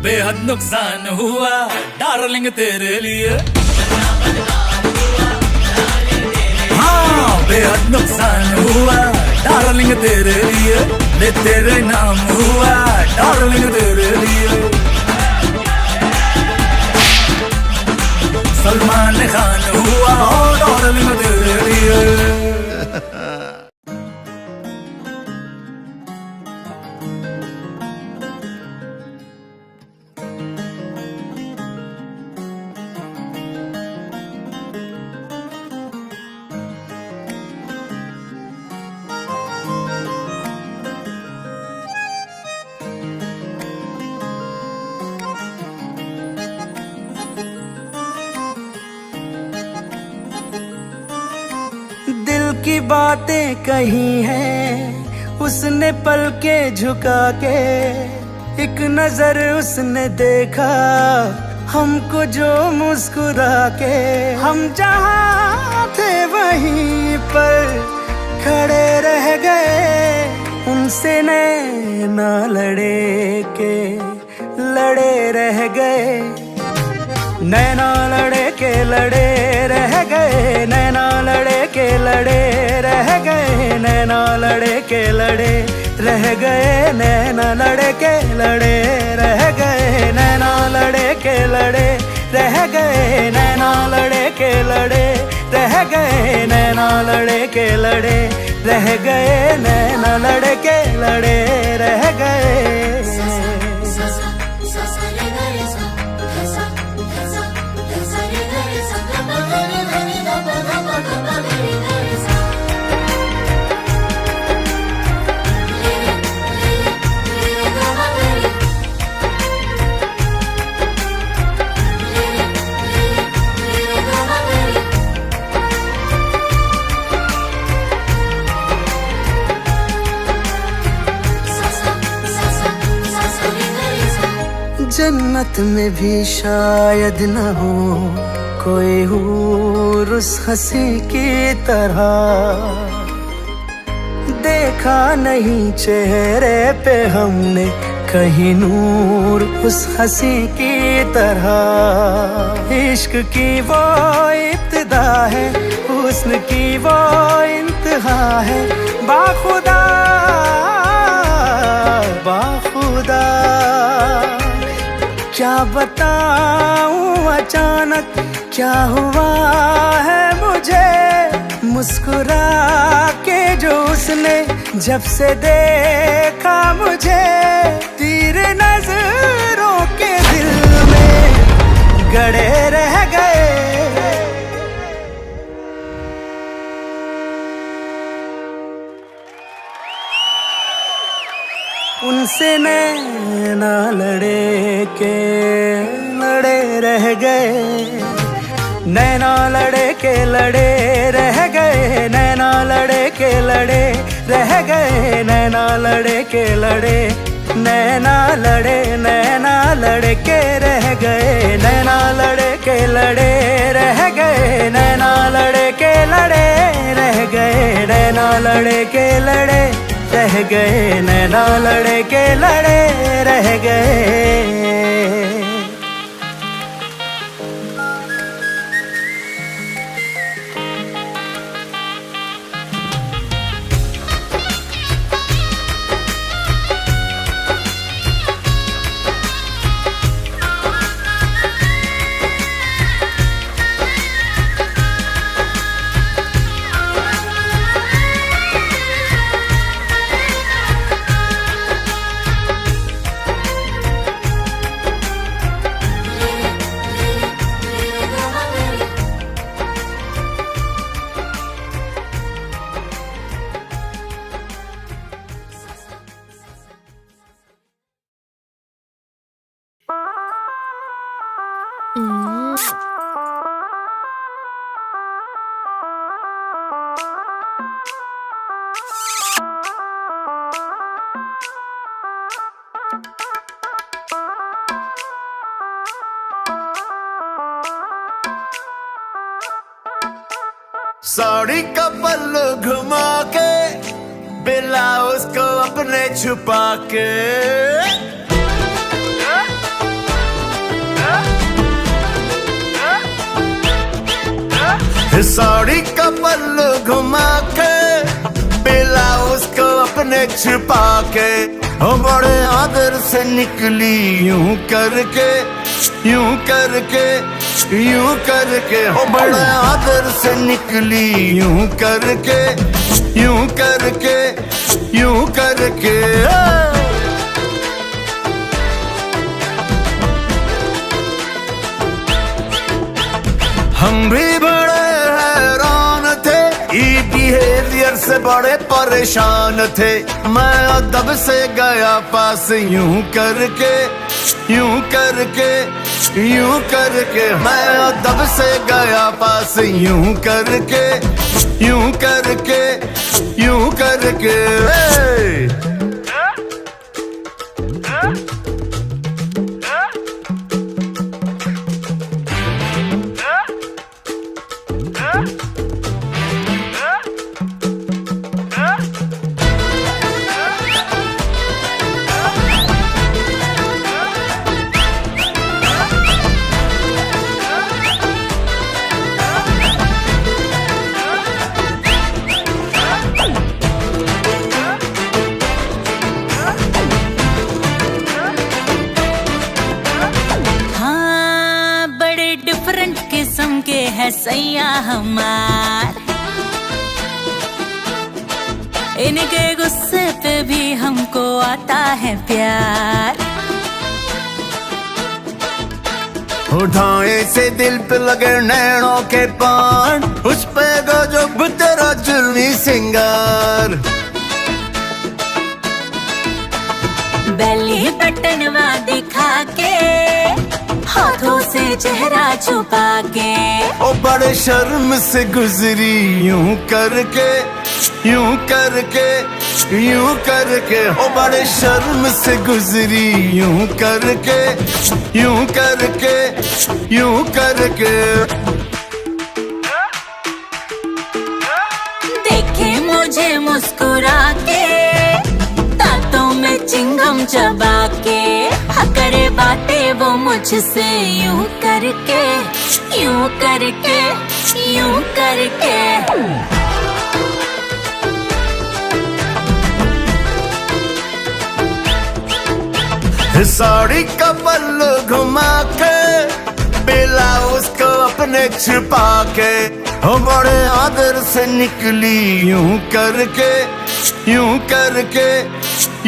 बेहद नुकसान हुआ डार्लिंग तेरे लिए। हाँ बेहद नुकसान हुआ डार्लिंग तेरे लिए, ले तेरे नाम हुआ डार्लिंग तेरे लिए। सलमान खान हुआ डार्लिंग तेरे लिए। दिल की बातें कही हैं उसने पल के झुका के, एक नजर उसने देखा हमको जो मुस्कुरा के। हम जहाँ थे वहीं पर खड़े रह गए, उनसे नैना लड़े के लड़े रह गए। नैना लड़े के लड़े रह गए, नैना लड़े के लड़े रह गए, नैना लड़े के लड़े रह गए, नैना लड़े के लड़े रह गए, नैना लड़े के लड़े रह गए, नैना लड़े के लड़े रह गए, नैना लड़े के लड़े रह गए, नैना लड़े के लड़े रह गए। जन्नत में भी शायद न हो कोई हूर उस हंसी की तरह, देखा नहीं चेहरे पे हमने कहीं नूर उस हंसी की तरह। इश्क की वो इब्तिदा है, हुस्न की वो इंतहा है, बाखुदा बाखुदा। क्या बताऊं अचानक क्या हुआ है मुझे, मुस्कुरा के जो उसने जब से देखा मुझे, तीर नजरों के दिल में गड़े रह गए। उनसे नैना लड़े के लड़े रह गए, नैना लड़े के लड़े रह गए, नैना लड़े के लड़े रह गए, नैना लड़े के लड़े, नैना लड़े नैना लड़े के रह गए, नैना लड़े के लड़े रह गए, नैना लड़े के लड़े रह गए, नैना लड़े के लड़े रह गए, नैना लड़े के लड़े रह गए। साड़ी का पल्लू घुमा के, ब्लाउज को अपने छुपा के, साड़ी का पल्लू घुमा के बेला उसको अपने छिपा के ओ बड़े आदर से निकली यूं करके यूं करके यूं करके ओ बड़े आदर से निकली यूं करके यूं करके यूं करके हम भी बड़े हैरान थे ये बिहेवियर से बड़े परेशान थे मैं अदब से गया पास यूं करके यूं करके यूं करके मैं अदब से गया पास यूं करके यूं करके यूं करके किस्म के है सैया हमार, इनके गुस्से पे भी हमको आता है प्यार। उठाए से दिल पे लगे नैनों के पान, उस पे गजब तेरा जुल्मी सिंगार। बेली बटनवा दिखा के हाथों से चेहरा छुपा के ओ बड़े शर्म से गुजरी यूं करके यूं करके यूं करके ओ बड़े शर्म से गुजरी यूं करके यूं करके यूं करके। देखे मुझे मुस्कुरा के दांतों में चिंगम चबा के करे बातें वो मुझसे यूं करके यूं करके यूं करके। साड़ी का पल्लू घुमा के बेला उसको अपने छिपा के ओ बड़े आदर से निकली यूं करके यूं करके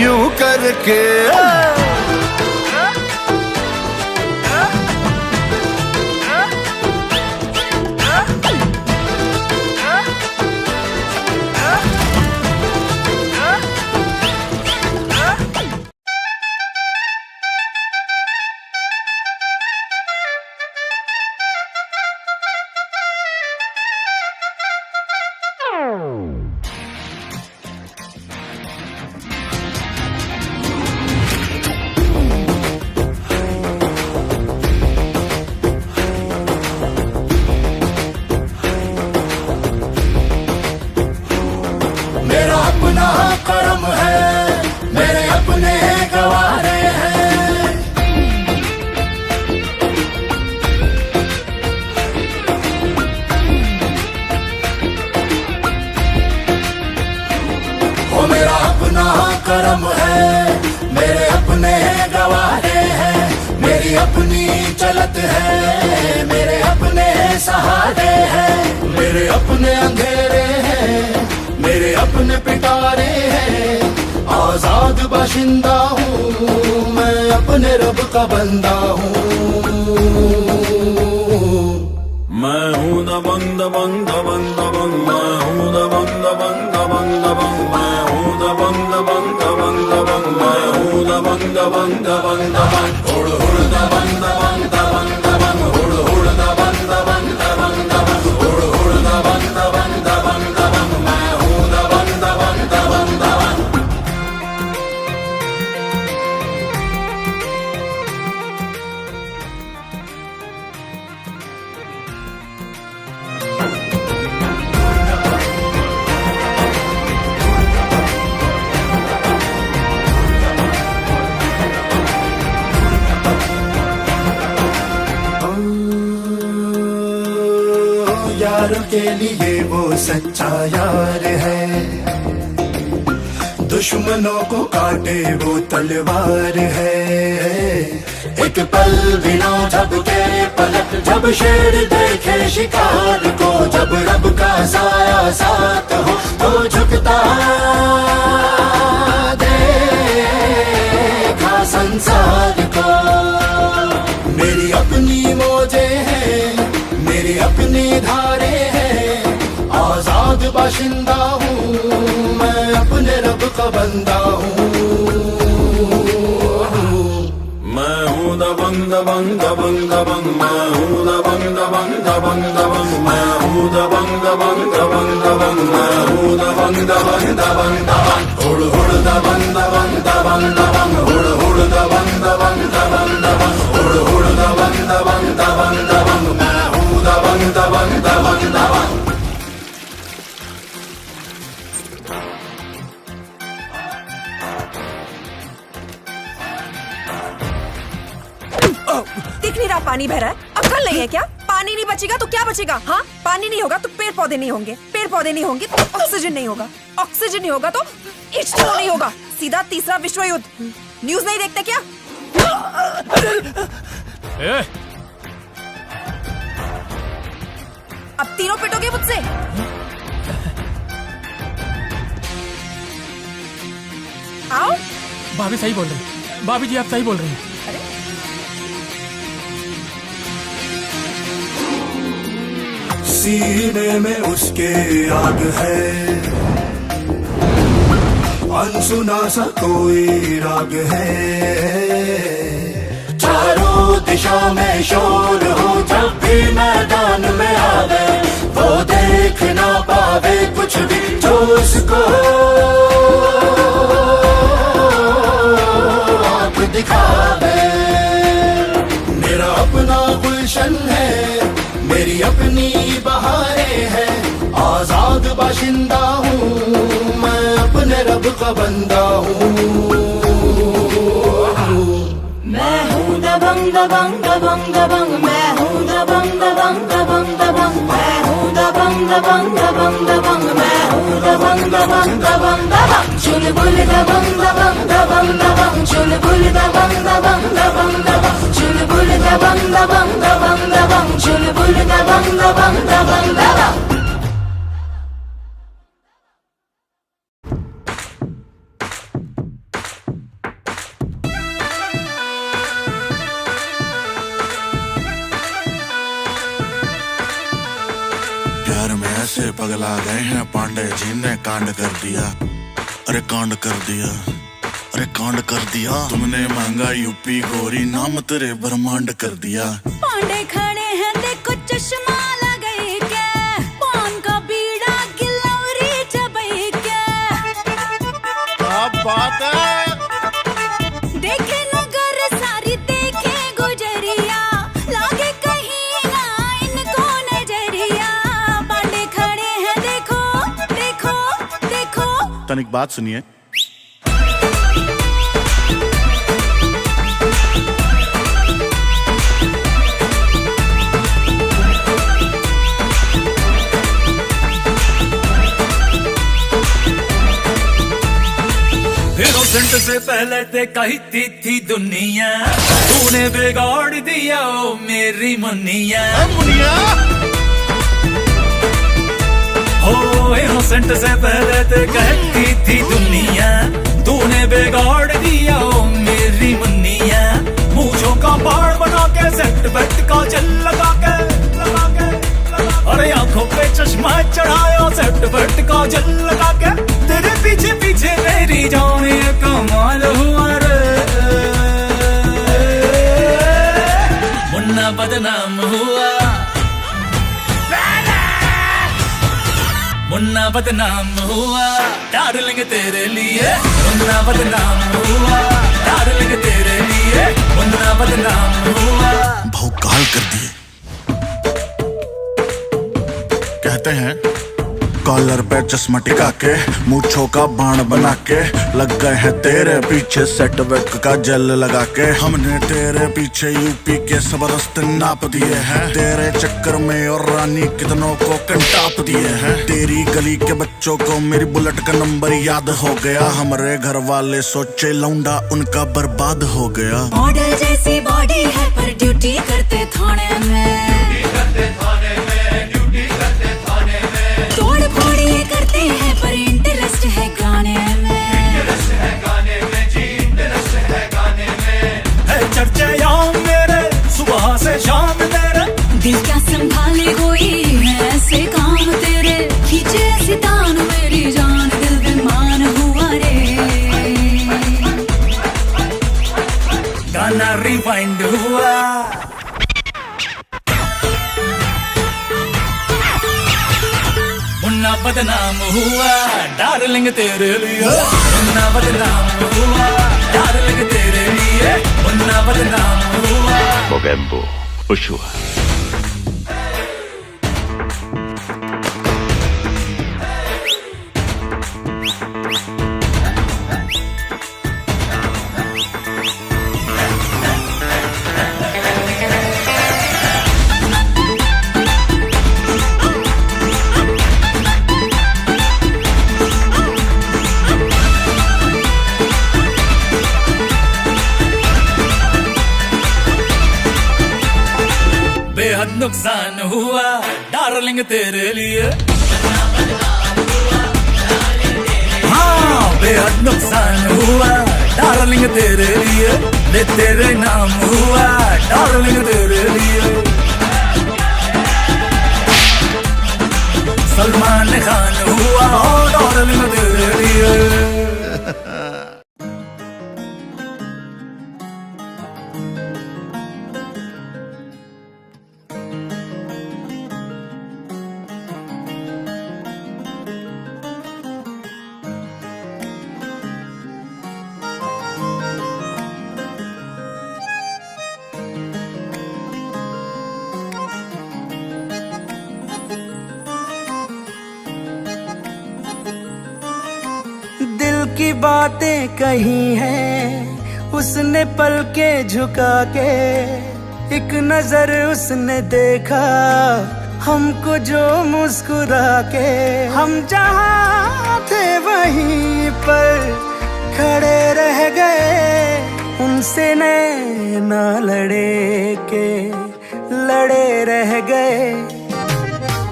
यूं करके। मेरा अपना कर्म है, मेरे अपने गवारे हैं। वो मेरा अपना कर्म है, मेरे अपने गवारे हैं। मेरी अपनी चलत है, मेरे अपने सहारे हैं। मेरे अपने अंधेरे हैं, मेरे अपने पिटारे हैं। आजाद बाशिंदा हूँ मैं, अपने रब का बंदा हूँ। मैं हूँ दबंग दबंग दबंग दबंग, मैं हूँ दबंग दबंग दबंग दबंग, मैं हूँ दबंग दबंग दबंग दबंग, मैं हूँ दबंग दबंग दबंग दबंग। हुड़ हुड़ दबंग दबंग दबंग दबंग, हुड़ हुड़ दबंग दबंग दबंग दबंग, हुड़ हुड़ दबंग दबंग दबंग दबंग, मैं हूँ दबंग दबंग दबंग दबंग। के लिए वो सच्चा यार है, दुश्मनों को काटे वो तलवार है। एक पल बिना झपके पलक, जब शेर देखे शिकार को, जब रब का साया साथ हो तो झुकता देखा संसार को। मेरी अपनी मौजे हैं, मेरी अपनी धारे हैं, आजाद बाशिंदा हूँ मैं, अपने रब का बंदा हूँ। मैं हूँ दबंग दबंग दबंग दबंग, मैं हूँ दबंग दबंग दबंग दबंग, मैं हूँ दबंग दबंग दबंग दबंग, मैं हूँ दबंग दबंग दबंग दबंग, हुड़ हुड़ दबंग दबंग दबंग दबंग, हुड़ हुड़ दबंग दबंग दबंग दबंग, हुड़ हुड़ दबंग दबंग दबंग दबंग, मैं हूँ दबंग दबंग दबंग दबंग। दिख नहीं रहा पानी बह रहा है? अक्ल नहीं है क्या? पानी नहीं बचेगा तो क्या बचेगा? हाँ, पानी नहीं होगा तो पेड़ पौधे नहीं होंगे, पेड़ पौधे नहीं होंगे तो ऑक्सीजन नहीं होगा, ऑक्सीजन नहीं होगा तो H2O नहीं होगा, सीधा तीसरा विश्व युद्ध। न्यूज नहीं देखते क्या? अब तीनों पिटोगे मुझसे? आओ। भाभी सही बोल रही है, भाभी जी आप सही बोल रही हैं। सीने में उसके आग है, अनसुना सा कोई राग है, चारों दिशा में शोर हो, जब भी मैदान में आवे वो देख ना पावे कुछ भी जो उसको आँख दिखावे। मेरा अपना गुलशन है, मेरी अपनी बहारें हैं, आजाद बाशिंदा हूँ मैं, अपने रब का बंदा हूँ। मैं हूँ दबंग दबंग दबंग दबंग, मैं हूँ दबंग दबंग दबंग दबंग, मैं हूँ दबंग दबंग दबंग दबंग, मैं हूँ दबंग दबंग दबंग दबंग, चुलबुल दबंग दबंग दबंग दबंग, चुलबुल दबंग दबंग दबंग दबंग, चुलबुल दबंग दबंग दबंग दबंग, चुलबुल दबंग दबंग दबंग दबंग। प्यार में ऐसे पगला गए हैं पांडे जी ने कांड कर दिया, अरे कांड कर दिया, अरे कांड कर दिया। तुमने महंगा यूपी गोरी, नाम तेरे ब्रह्मांड कर दिया। पांडे खड़े हैं देखो चश्मा लगाई के, पान का बीड़ा गिलौरी चबाई के। क्या बात है? देखे नगर सारी देखे गुजरिया, लागे कहीं ना इनको नजरिया। पांडे खड़े हैं देखो देखो देखो। तनिक बात सुनिए। इनोसेंट से पहले ते कहती थी दुनिया, तूने बिगाड़ दिया ओ मेरी मुनिया। हो इनोसेंट से पहले ते कहती थी दुनिया, तूने बिगाड़ दिया ओ मेरी मुनिया। मूंछों का बाढ़ बना के सेट बेट का जल लगा के अरे आंखों पे चश्मा चढ़ाया सेट बेट का जल लगा के। तेरे पीछे पीछे मेरी जाने कमाल हुआ रे, मुन्ना बदनाम हुआ, मुन्ना बदनाम हुआ डार्लिंग तेरे लिए, मुन्ना बदनाम हुआ डार्लिंग तेरे लिए, मुन्ना बदनाम हुआ। भौकाल कर दिए। कहते हैं कॉलर पे चश्मा टिका के, मूछों का बाण बना के, लग गए हैं तेरे पीछे सेट वेट का जेल लगा के। हमने तेरे पीछे यूपी के सब रास्ते नाप दिए हैं, तेरे चक्कर में और रानी कितनों को कंटाप दिए हैं। तेरी गली के बच्चों को मेरी बुलेट का नंबर याद हो गया, हमारे घर वाले सोचे लौंडा उनका बर्बाद हो गया। मॉडल जैसी बॉडी है पर ड्यूटी करते थाने में, तोड़ फोड़ ये करते हैं पर इंटरेस्ट है गाने में, है चर्चे याम मेरे सुबह से शाम मेरे, दिल क्या संभाले कोई है ऐसे काम तेरे, खींचे ऐसी तान मेरी जान दिल बेमान हुआ रे, गाना रिवाइंड हुआ। मुन्ना बदनाम हुआ डार्लिंग तेरे लिए, मुन्ना बदनाम हुआ डार्लिंग तेरे लिए, मुन्ना बदनाम हुआ। Mogambo, Ushua. बेहद नुकसान हुआ डार्लिंग तेरे लिए, हाँ बेहद नुकसान हुआ डार्लिंग तेरे लिए, ले तेरे नाम हुआ डार्लिंग तेरे लिए। सलमान खान हुआ डार्लिंग तेरे लिए। दिल की बातें कही हैं उसने पल के झुका के, एक नजर उसने देखा हमको जो मुस्कुरा के, हम जहाँ थे वहीं पर खड़े रह गए, उनसे नैना लड़े के लड़े रह गए,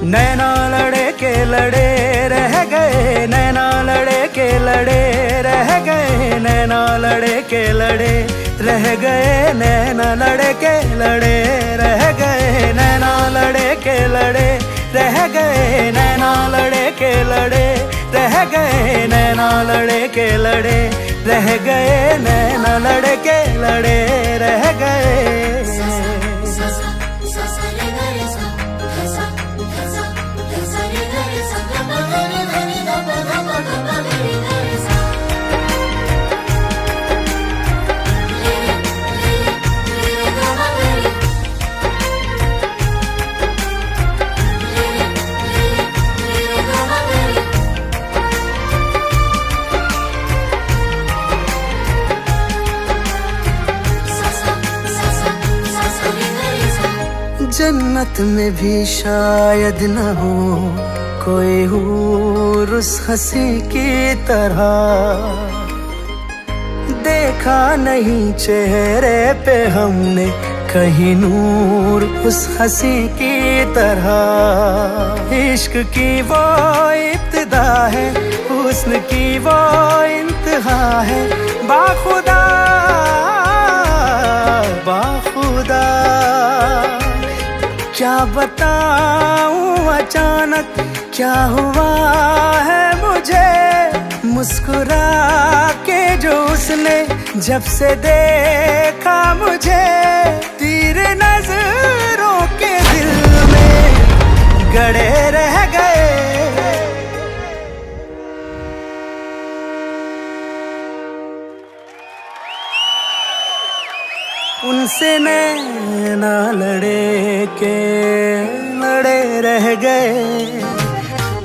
नैना लड़े के लड़े रह गए, नैना लड़े के लड़े रह गए, नैना लड़े के लड़े रह गए, नैना लड़े के लड़े रह गए, नैना लड़े के लड़े रह गए, नैना लड़े के लड़े रह गए, नैना लड़े के लड़े रह गए, नैना लड़े के लड़े रह गए। जन्नत में भी शायद न हो कोई हूर उस हंसी की तरह, देखा नहीं चेहरे पे हमने कहीं नूर उस हंसी की तरह। इश्क की वो इब्तिदा है, हुस्न की वो इंतहा है, बाखुदा बाखुदा क्या बताऊं अचानक क्या हुआ है मुझे, मुस्कुरा के जो उसने जब से देखा मुझे, तीर नजरों के दिल में गड़े रह गए। उनसे नैना लड़े के लड़े रह गए,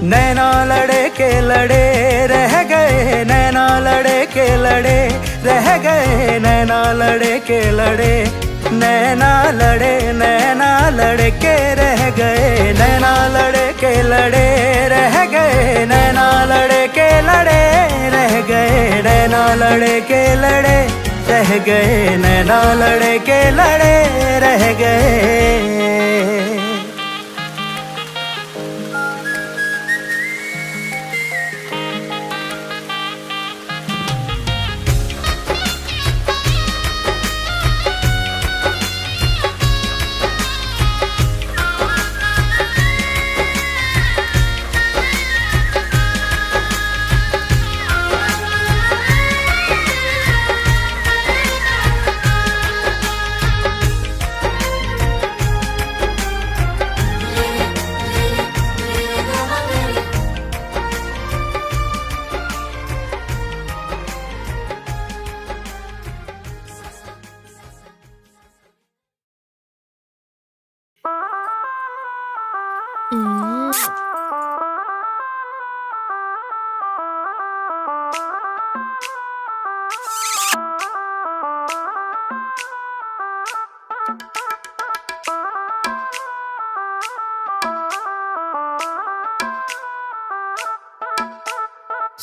नैना लड़े के लड़े रह गए, नैना लड़े के लड़े रह गए, नैना लड़े के लड़े, नैना लड़े, नैना लड़े के रह गए, नैना लड़े के लड़े रह गए, नैना लड़े के लड़े रह गए, नैना लड़े के लड़े रह गए, नैना लड़े के लड़े रह गए।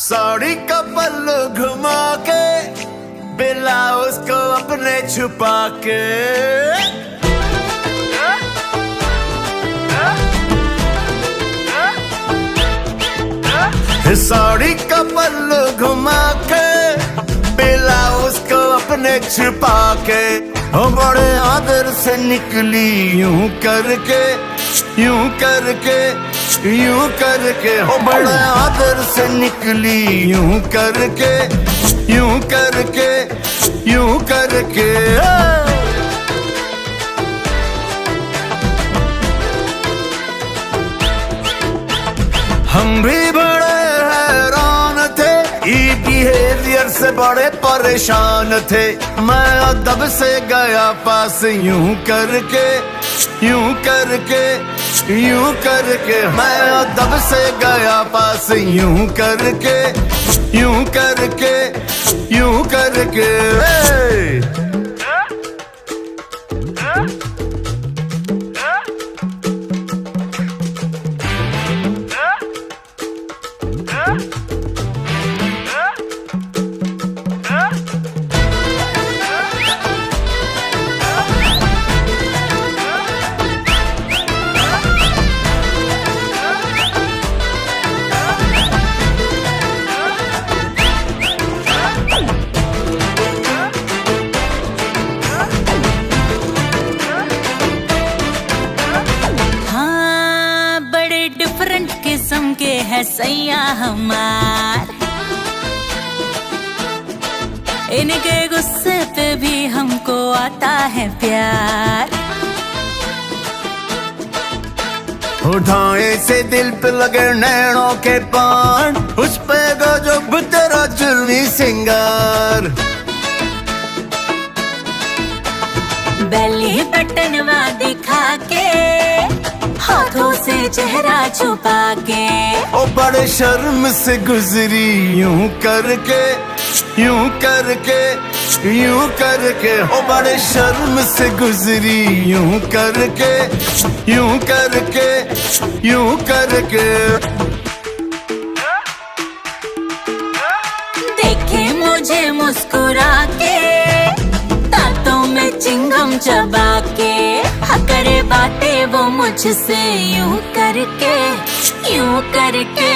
साड़ी का पल्लू घुमा के, ब्लाउज को अपने छुपा के, साड़ी का पल्लू घुमा के, ब्लाउज को अपने छुपा के, ओ बड़े आदर से निकली यूं करके, यूं करके, यूं करके, ओ बड़े आदर से निकली यूं करके, यूं करके, यूं करके। हम भी बड़े हैरान थे, ई बिहेवियर से बड़े परेशान थे, मैं अदब से गया पास यूं करके, यूं करके, यूं करके, मैं अदब से गया पास यूं करके, यूं करके, यूं करके। के है सैया हमार, इनके गुस्से पे भी हमको आता है प्यार। उठाए से दिल पे लगे नैनों के पान, उस पे गजब तेरा जुल्मी सिंगार। बेली बटनवा दिखा के, हाथों से चेहरा छुपा के, ओ बड़े शर्म से गुजरी यूं करके, यूं करके, यूं करके, ओ बड़े शर्म से गुजरी यूं करके, यूं करके, यूं करके। देखे मुझे मुस्कुरा के, दांतों में चिंगम चबा के, करे बातें वो मुझसे यूं करके, यूं करके,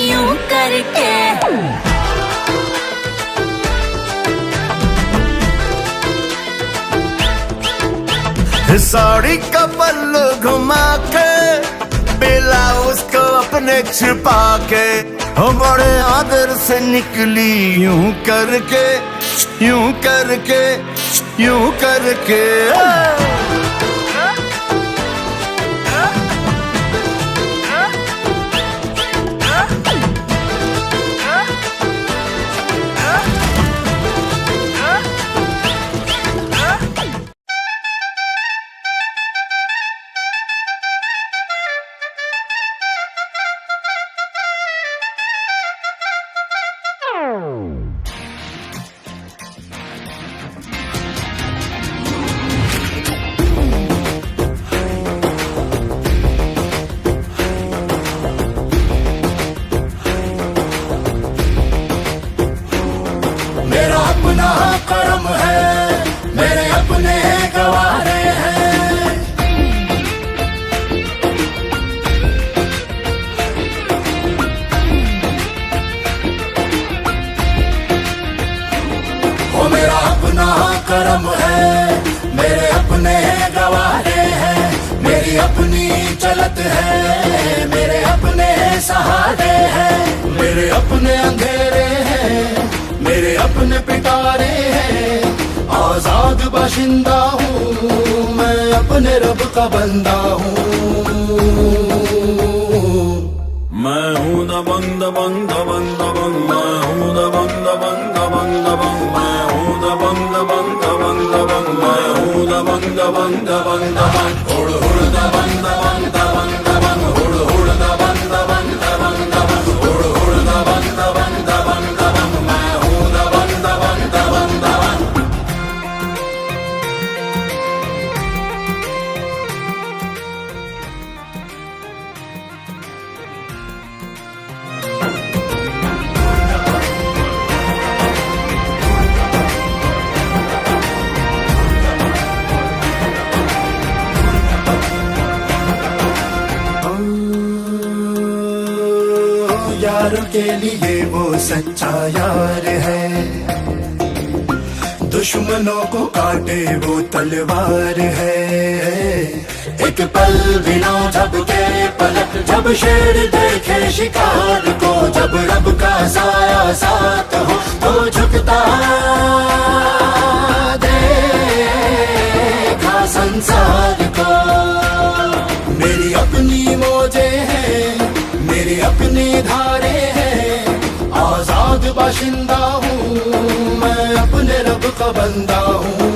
यूं करके। साड़ी का पल्लू घुमा के, ब्लाउज को अपने छुपा के, बड़े आदर से निकली यूं करके, यूं करके, यूं करके। मेरा अपना करम है, मेरे अपने गवारे हैं, मेरी अपनी चलत है, मेरे अपने सहारे हैं, मेरे अपने अंधेरे हैं, मेरे अपने पिटारे हैं, आजाद बाशिंदा हूँ मैं, अपने रब का बंदा हूँ। मैं हूँ दबंग दबंग दबंग दबंग, मैं हूँ दबंग दबंग दबंग दबंग, मैं हूँ दबंग दबंग दबंग दबंग, मैं हूँ दबंग दबंग दबंग दबंग, हुड़ हुड़ दबंग दबंग दबंग दबंग, हुड़ हुड़ दबंग दबंग दबंग दबंग, हुड़ हुड़ दबंग दबंग दबंग दबंग, मैं हूँ दबंग दबंग दबंग दबंग। यारों के लिए वो सच्चा यार है, दुश्मनों को काटे वो तलवार है। एक पल बिना झपके पलक, जब शेर देखे शिकार को, जब रब का साया साथ हो तो झुकता देखा संसार को। मेरी अपनी मौजें हैं, मेरी अपनी धारे हैं, आजाद बाशिंदा हूँ मैं, अपने रब का बंदा हूँ।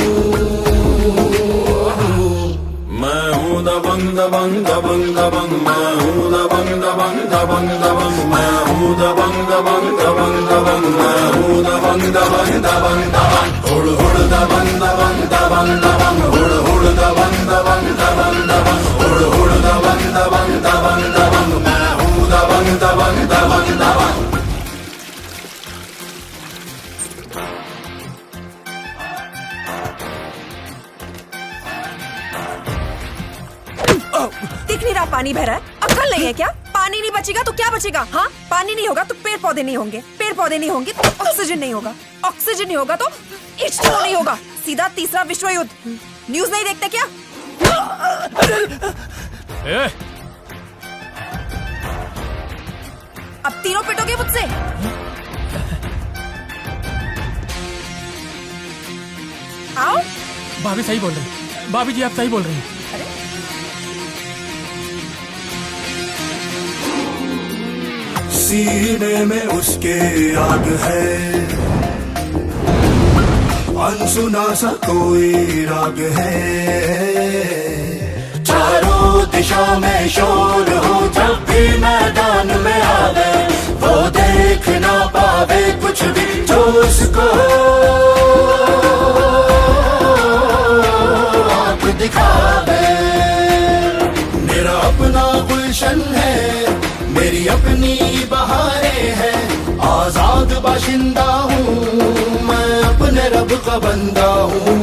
मैं हूँ दबंग दबंग दबंग दबंग, मैं हूँ दबंग दबंग दबंग दबंग, मैं हूँ दबंग दबंग दबंग दबंग, मैं हूँ दबंग दबंग दबंग दबंग, हुड़ हुड़ दबंग दबंग दबंग दबंग, हुड़ हुड़ दबंग दबंग दबंग दबंग, हुड़ हुड़ दबंग दबंग दबंग दबंग, मैं हूँ दबंग दबंग दबंग दबंग। दिख नहीं रहा पानी बह रहा है? अक्ल नहीं है क्या? पानी नहीं बचेगा तो क्या बचेगा? हाँ, पानी नहीं होगा तो पेड़ पौधे नहीं होंगे, पेड़ पौधे नहीं होंगे तो ऑक्सीजन नहीं होगा, ऑक्सीजन नहीं होगा तो H2O नहीं होगा, सीधा तीसरा विश्व युद्ध। न्यूज नहीं देखते क्या? अब तीनों पिटोगे मुझसे? आओ। भाभी सही बोल रही है, भाभी जी आप सही बोल रही हैं। सीने में उसके आग है, अनसुना सा कोई राग है, चारों दिशा में शोर हो, जब भी मैदान में आवे वो देख ना पावे कुछ भी जो उसको आँख दिखावे। मेरा अपना गुलशन है, मेरी अपनी बहारें हैं, आजाद बाशिंदा हूँ मैं, अपने रब का बंदा हूँ।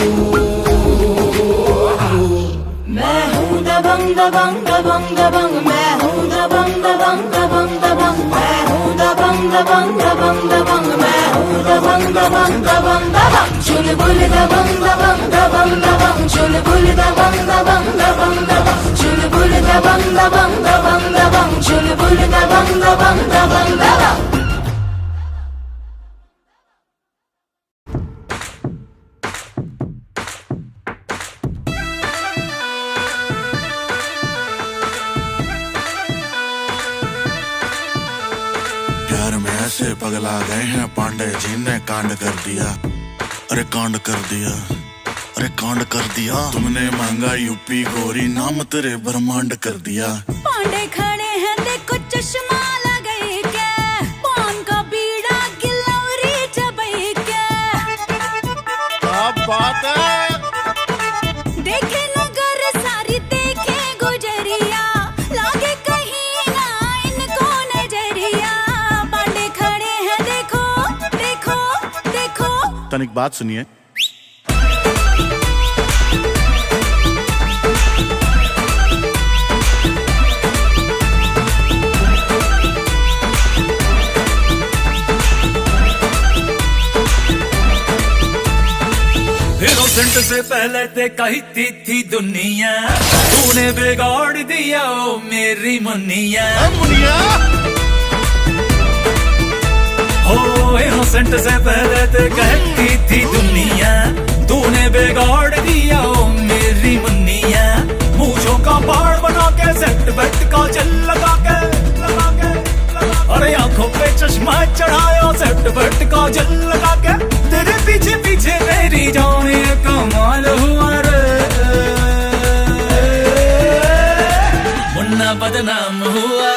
मैं हूँ दबंग दबंग दबंग दबंग, मैं हूँ दबंग दबंग दबंग दबंग, मैं हूँ दबंग दबंग दबंग दबंग, मैं हूँ दबंग दबंग दबंग दबंग, चुलबुल दबंग दबंग दबंग दबंग, चुलबुल दबंग दबंग दबंग दबंग, चुलबुल दबंग दबंग दबंग दबंग, चुलबुल दबंग दबंग दबंग दबंग। प्यार में ऐसे पगला गए हैं, पांडे जी ने कांड कर दिया, अरे कांड कर दिया, अरे कांड कर दिया। तुमने मांगा यूपी गोरी, नाम तेरे ब्रह्मांड कर दिया। पांडे खड़े हैं देखो चश्मा लगाई के, पान का बीड़ा गिलौरी चबाई के, क्या बात है। देखे नगर सारी देखे गुजरिया, लागे कहीं ना इनको नजरिया। पांडे खड़े हैं देखो देखो देखो। तनिक बात सुनिए। सेंट से पहले ते कहती थी दुनिया, तूने बिगाड़ दिया ओ मेरी मुनिया। हो इनोसेंट से पहले ते कहती थी दुनिया, तूने बिगाड़ दिया ओ मेरी मुनिया। मूंछों का बाढ़ बना के सेट बेट का जल लगा के अरे आंखों पे चश्मा चढ़ाया सेट बेट का जल लगा के। तेरे पीछे पीछे मेरी जाने कमाल हुआ रे, मुन्ना बदनाम हुआ,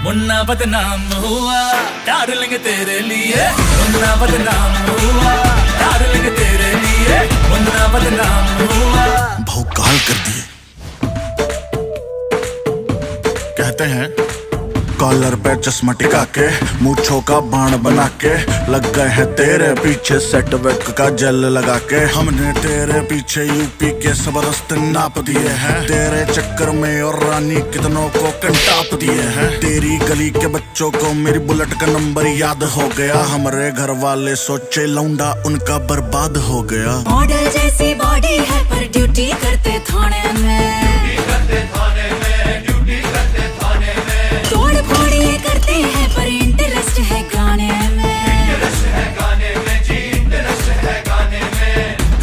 मुन्ना बदनाम हुआ डार्लिंग तेरे लिए, मुन्ना बदनाम हुआ डार्लिंग तेरे लिए, मुन्ना बदनाम हुआ। भौकाल कर दिए। कहते हैं कॉलर पे चश्मा टिका के, मूंछों का बाण बना के, लग गए हैं तेरे पीछे सेट वेट का जेल लगा के। हमने तेरे पीछे यूपी के सब रास्ते नाप दिए हैं, तेरे चक्कर में और रानी कितनों को कंटाप दिए हैं। तेरी गली के बच्चों को मेरी बुलेट का नंबर याद हो गया, हमारे घर वाले सोचे लौंडा उनका बर्बाद हो गया। मॉडल जैसी बॉडी है पर ड्यूटी करते थाने में, तोड़ फोड़ ये करते हैं पर इंटरेस्ट है गाने में,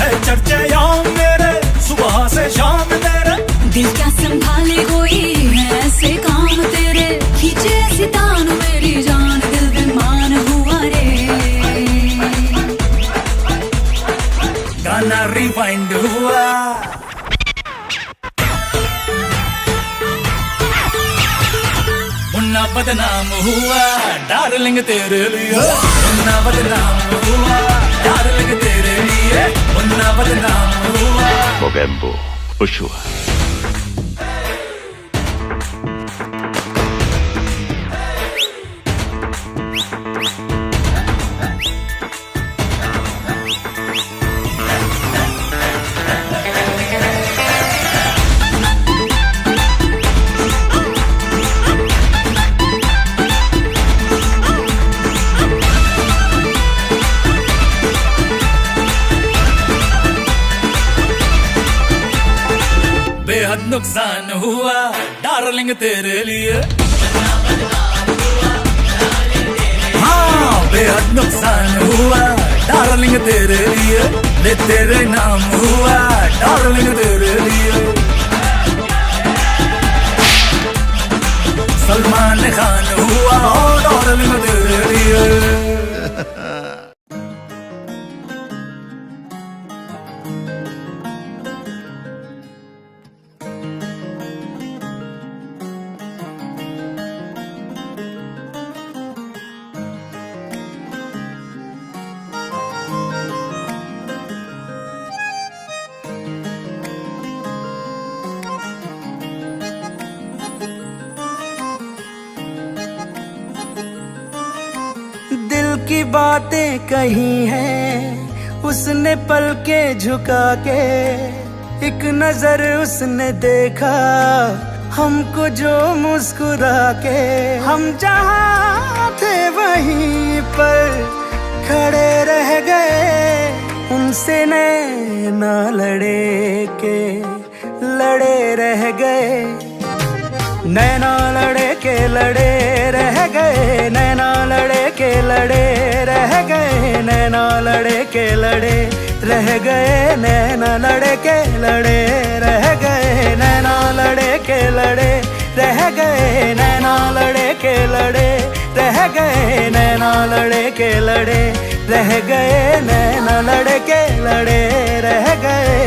है चर्चे यहाँ मेरे सुबह से शाम मेरे। दिल क्या संभाले कोई है ऐसे काम तेरे, खींचे ऐसी तान मेरी जान दिल बेमान हुआ रे। गाना रिवाइंड हुआ, मुन्ना बदनाम हुआ डार्लिंग तेरे लिए, मुन्ना बदनाम हुआ डार्लिंग तेरे लिए, मुन्ना बदनाम हुआ। Mogambo Ushua. बेहद नुकसान हुआ डार्लिंग तेरे लिए, हाँ बेहद नुकसान हुआ डार्लिंग तेरे लिए, ले तेरे नाम हुआ डार्लिंग तेरे लिए। सलमान खान हुआ डार्लिंग तेरे लिए। दिल की बातें कही हैं उसने पल के झुका के, एक नजर उसने देखा हमको जो मुस्कुरा के। हम जहाँ थे वहीं पर खड़े रह गए, उनसे नैना लड़े के लड़े रह गए, नैना लड़े के लड़े रह गए, नैना लड़े के लड़े रह गए, नैना लड़े के लड़े रह गए, नैना लड़े के लड़े रह गए, नैना लड़े के लड़े रह गए, नैना लड़े के लड़े रह गए, नैना लड़े के लड़े रह गए, नैना लड़े के लड़े रह गए।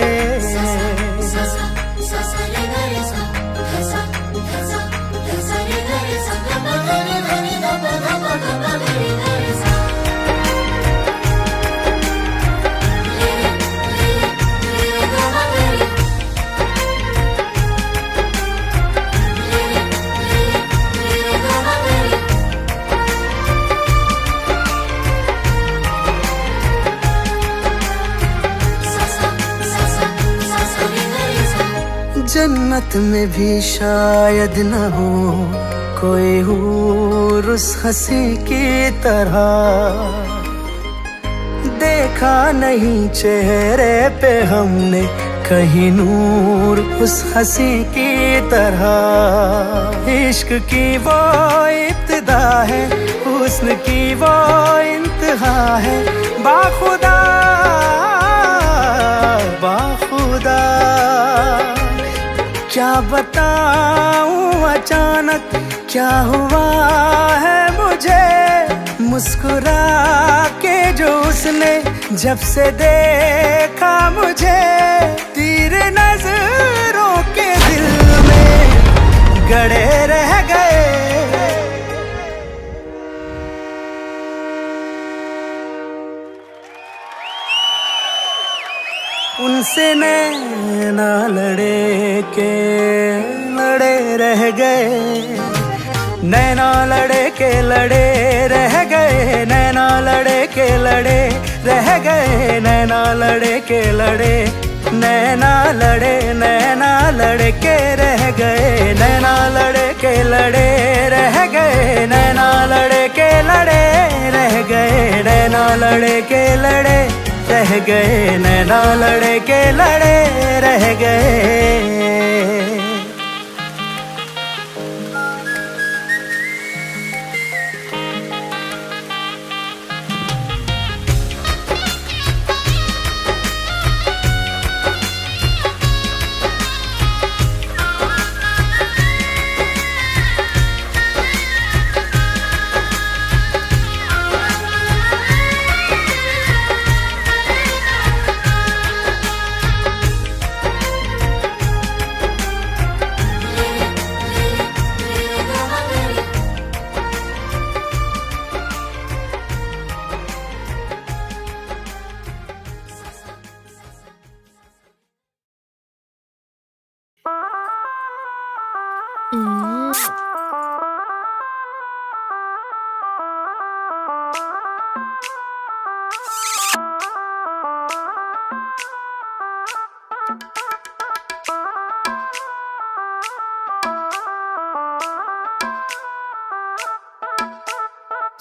जन्नत में भी शायद न हो कोई हूर उस हंसी की तरह, देखा नहीं चेहरे पे हमने कहीं नूर उस हंसी की तरह। इश्क की वो इब्तिदा है, हुस्न की वो इंतहा है। बाखुदा बाखुदा क्या बताऊं अचानक क्या हुआ है मुझे। मुस्कुरा के जो उसने जब से देखा मुझे, तीर नजरों के दिल में गड़े रह गए। उनसे नैना लड़े के लड़े रह गए। नैना लड़े के लड़े रह गए। नैना लड़े के लड़े रह गए। नैना लड़े के लड़े नैना लड़े के रह गए। नैना लड़े के लड़े रह गए। नैना लड़े के लड़े रह गए। नैना लड़े के लड़े रह गए। नैना लड़े के लड़े रह गए।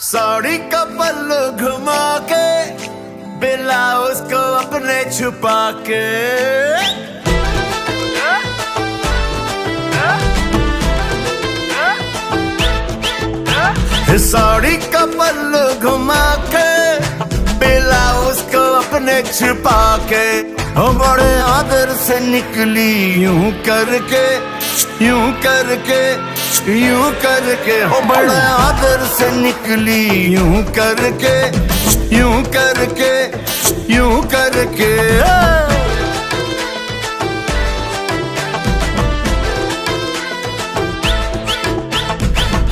साड़ी का पल्लू घुमा के, ब्लाउज को अपने छुपा के, साड़ी का पल्लू घुमा के, ब्लाउज को अपने छुपा के, बड़े आदर से निकली यूं करके, यूं करके, यूं करके, बड़े आदर से निकली यूं करके, यूं करके, यूं करके।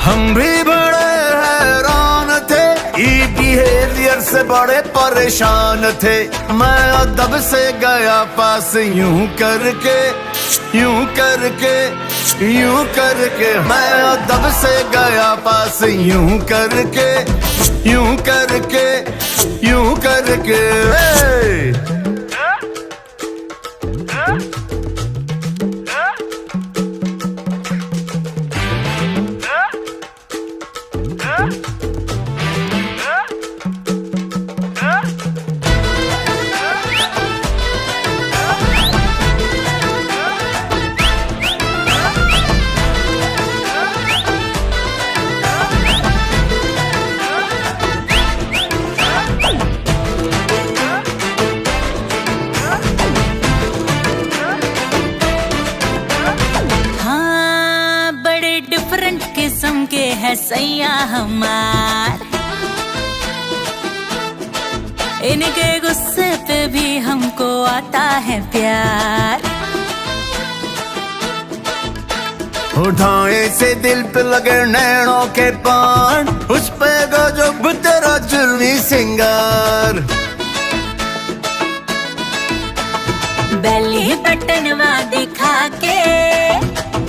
हम भी बड़े हैरान थे, ये बिहेवियर से बड़े परेशान थे। मैं अदब से गया पास यूं करके, यूं करके, यूं करके, मैं अदब से गया पास यूं करके, यूं करके, यूं करके। है सैया हमार, इनके गुस्से पे भी हमको आता है प्यार। उठाए से दिल पे लगे नैनों के पान, उस पे गजब तेरा जुल्मी सिंगार। बेली बटनवा दिखा के,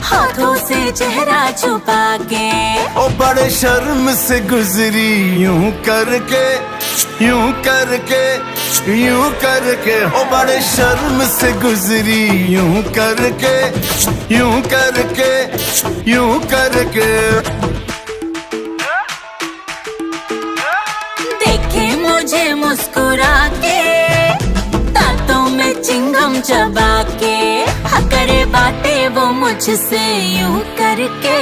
हाथों से चेहरा छुपा के, ओ बड़े शर्म से गुजरी यूं करके, यूं करके, यूं करके, ओ बड़े शर्म से गुजरी यूं करके, यूं करके, यूं करके। देखे मुझे मुस्कुरा कसम चबा के, करे बातें वो मुझसे यूं करके,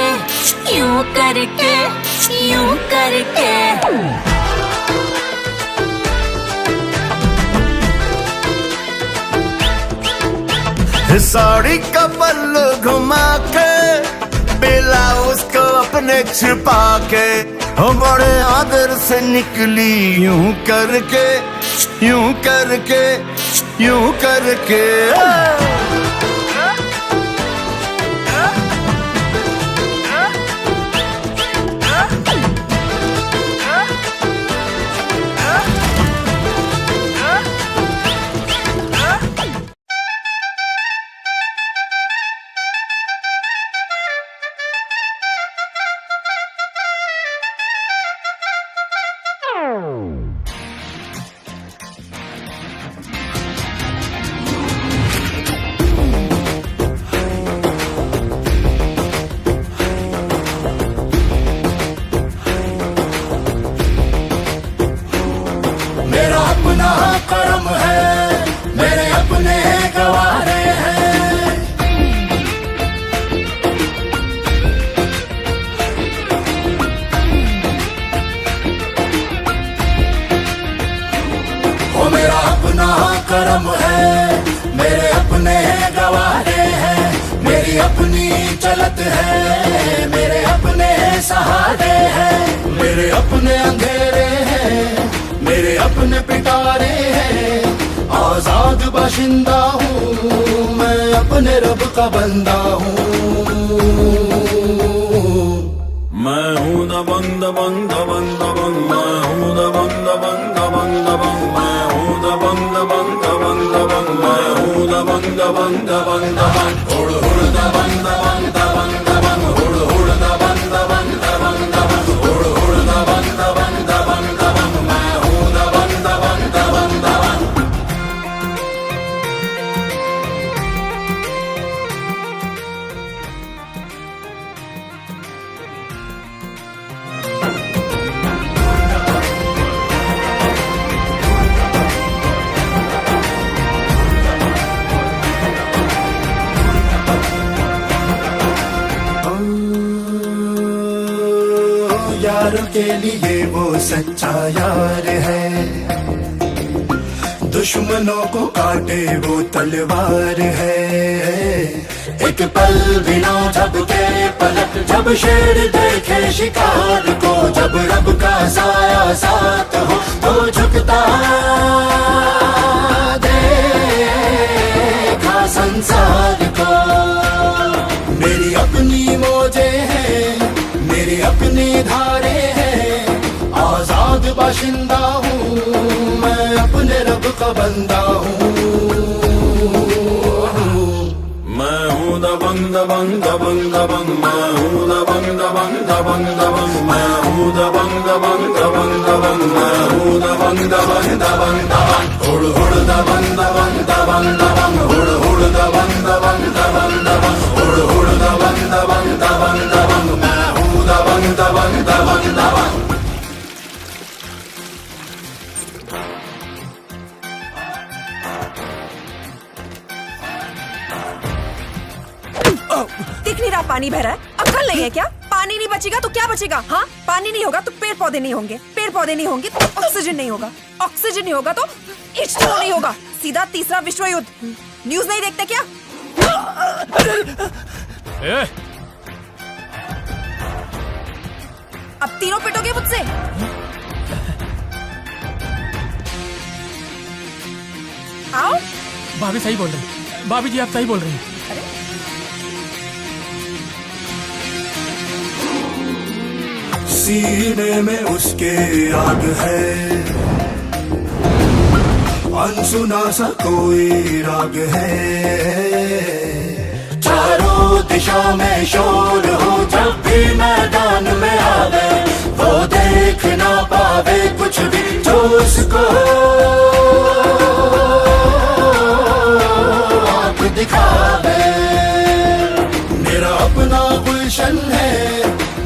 यूं करके, यूं करके। साड़ी का पल्लू घुमा के, ब्लाउज को अपने छिपा के, हम बड़े आदर से निकली यूं करके, यूं करके, यूं करके। मेरा अपना कर्म है, मेरे अपने गवारे हैं। वो मेरा अपना कर्म है, मेरे अपने गवारे हैं। मेरी अपनी चलत है, मेरे अपने सहारे हैं। मेरे अपने अंधेरे हैं, मेरे अपने पिटारे हैं। आजाद बाशिंदा हूँ, मैं अपने रब का बंदा हूँ। मैं हूँ दबंग दबंग दबंग दबंग, मैं हूँ दबंग दबंग दबंग दबंग, मैं हूँ दबंग दबंग दबंग दबंग, मैं हूँ दबंग दबंग दबंग दबंग। हुड़ हुड़ दबंग दबंग दबंग दबंग, हुड़ हुड़ दबंग दबंग दबंग दबंग, हुड़ हुड़ दबंग दबंग दबंग दबंग, मैं हूँ दबंग दबंग दबंग दबंग। यार के लिए वो सच्चा यार है, दुश्मनों को काटे वो तलवार है। एक पल बिना झपके पलक, जब शेर देखे शिकार को, जब रब का साया साथ हो तो झुकता देखा संसार को। मेरी अपनी मौजे हैं, मेरी अपनी धारे हैं। आजाद बाशिंदा हूँ, मैं अपने रब का बंदा हूँ। मैं हूँ दबंग दबंग दबंग दबंग, मैं हूँ दबंग दबंग दबंग दबंग, मैं हूँ दबंग दबंग दबंग दबंग, मैं हूँ दबंग दबंग दबंग दबंग। हुड़ हुड़ दबंग दबंग दबंग दबंग, हुड़ हुड़ दबंग दबंग दबंग दबंग, हुड़ हुड़ दबंग दबंग दबंग दबंग, मैं हूँ दबंग दबंग दबंग दबंग। दिख नहीं रहा पानी बह रहा है? अक्ल नहीं है क्या? पानी नहीं बचेगा तो क्या बचेगा? हाँ, पानी नहीं होगा तो पेड़ पौधे नहीं होंगे, पेड़ पौधे नहीं होंगे तो ऑक्सीजन नहीं होगा, ऑक्सीजन नहीं होगा तो H2O नहीं होगा। सीधा तीसरा विश्व युद्ध। न्यूज नहीं देखते क्या? अब तीनों पिटोगे मुझसे? आओ। भाभी सही बोल रही, भाभी जी आप सही बोल रही हैं। सीने में उसके आग है, अनसुना सा कोई राग है। चारों दिशा में शोर हो, जब भी मैदान में आवे, वो देख ना पावे कुछ भी जो उसको आंख दिखावे। मेरा अपना गुलशन है,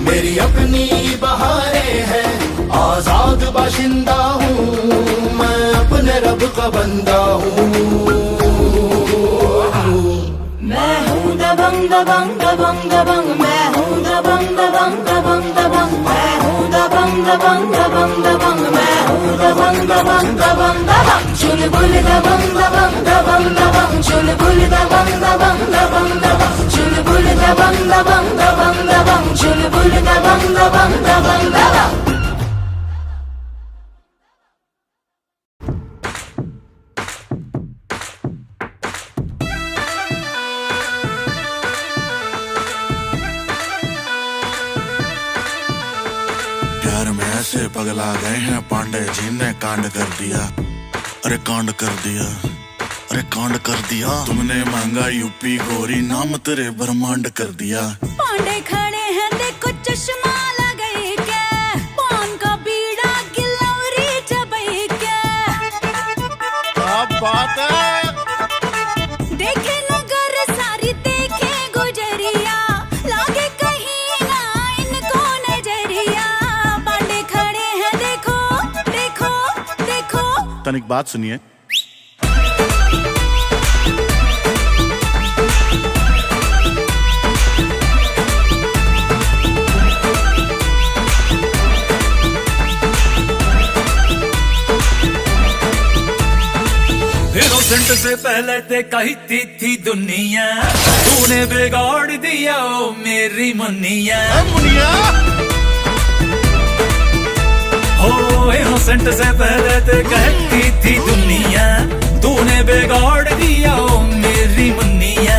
मेरी अपनी बहारें हैं। आजाद बाशिंदा हूँ, मैं अपने रब का बंदा हूँ। दबंग दबंग दबंग दबंग मैं हूँ दबंग दबंग दबंग दबंग मैं हूँ दबंग दबंग दबंग दबंग मैं हूँ दबंग दबंग दबंग दबंग चुलबुल दबंग दबंग दबंग दबंग चुलबुल दबंग दबंग दबंग दबंग चुलबुल दबंग दबंग दबंग दबंग चुलबुल दबंग दबंग दबंग दबंग प्यार में ऐसे पगला गए हैं पांडे जी ने कांड कर दिया, अरे कांड कर दिया, अरे कांड कर दिया। तुमने मांगा यूपी गोरी नाम तेरे ब्रह्मांड कर दिया। पांडे खड़े हैं देखो चश्मा लगाई क्या पान का बीड़ा गिलौरी चबाई क्या क्या बात है। देखे नगर सारी देखे गुजरिया लागे कहीं ना इनको नजरिया पांडे खड़े हैं देखो देखो देखो। तनिक बात सुनिए। इनोसेंट से पहले ते कहती थी दुनिया तूने बिगाड़ दिया ओ मेरी मुनिया हो इनोसेंट से पहले ते कहती थी दुनिया तूने बिगाड़ दिया ओ मेरी मुनिया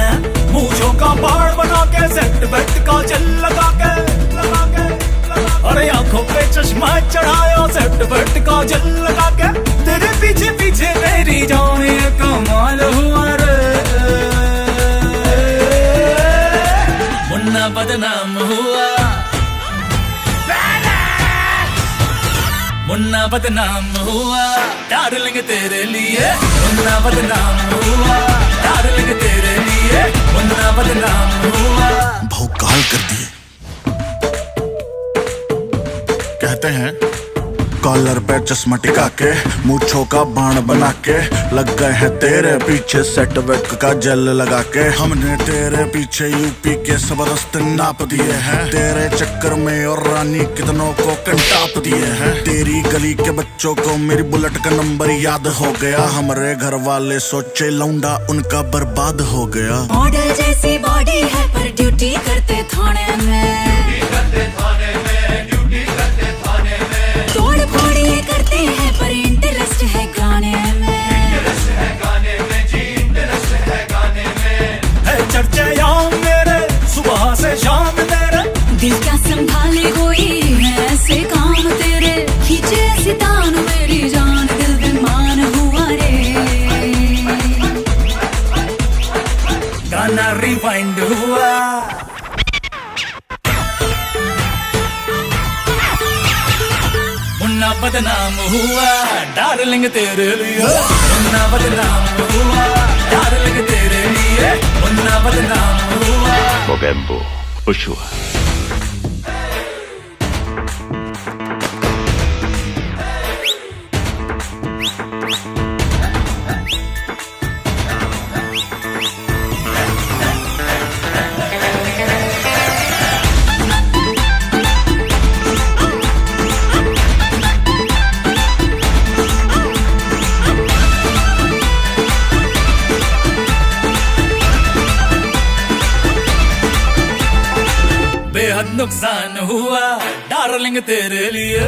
मूंछों का बाढ़ बना के सेट बेट का जल लगा के अरे आंखों पे चश्मा चढ़ाया सेट बेट का जल लगा के तेरे पीछे पीछे मेरी जान ये कमाल हुआ रे मुन्ना बदनाम हुआ मुन्ना बदनाम हुआ डार्लिंग तेरे लिए मुन्ना बदनाम हुआ डार्लिंग तेरे लिए मुन्ना बदनाम हुआ। भौकाल कर दिए। कहते हैं कॉलर पे चश्मा टिका के मूंछों का बाण बना के लग गए हैं तेरे पीछे सेट वेट का जेल लगा के। हमने तेरे पीछे यूपी के सब रास्ते नाप दिए हैं तेरे चक्कर में और रानी कितनों को कंटाप दिए हैं। तेरी गली के बच्चों को मेरी बुलेट का नंबर याद हो गया। हमारे घर वाले सोचे लौंडा उनका बर्बाद हो गया। मॉडल जैसी बॉडी है पर ड्यूटी करते थाने में तोड़ फोड़ ये करते हैं पर इंटरेस्ट है गाने में है चर्चे यहाँ मेरे सुबह से शाम तेरे दिल क्या संभाले कोई है ऐसे काम तेरे खींचे सितान मेरी जान दिल बेमान हुआ रे गाना रिवाइंड हुआ मुन्ना बदनाम हुआ डार्लिंग तेरे लिए मुन्ना बदनाम हुआ डार्लिंग तेरे लिए मुन्ना बदनाम हुआ। Mogambo, Ushua. बेहद नुकसान हुआ डार्लिंग तेरे लिए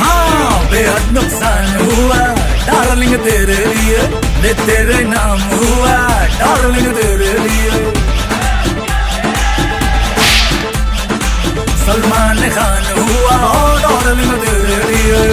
हाँ बेहद नुकसान हुआ डार्लिंग तेरे लिए ले तेरे नाम हुआ डार्लिंग तेरे लिए सलमान खान हुआ डार्लिंग तेरे लिए।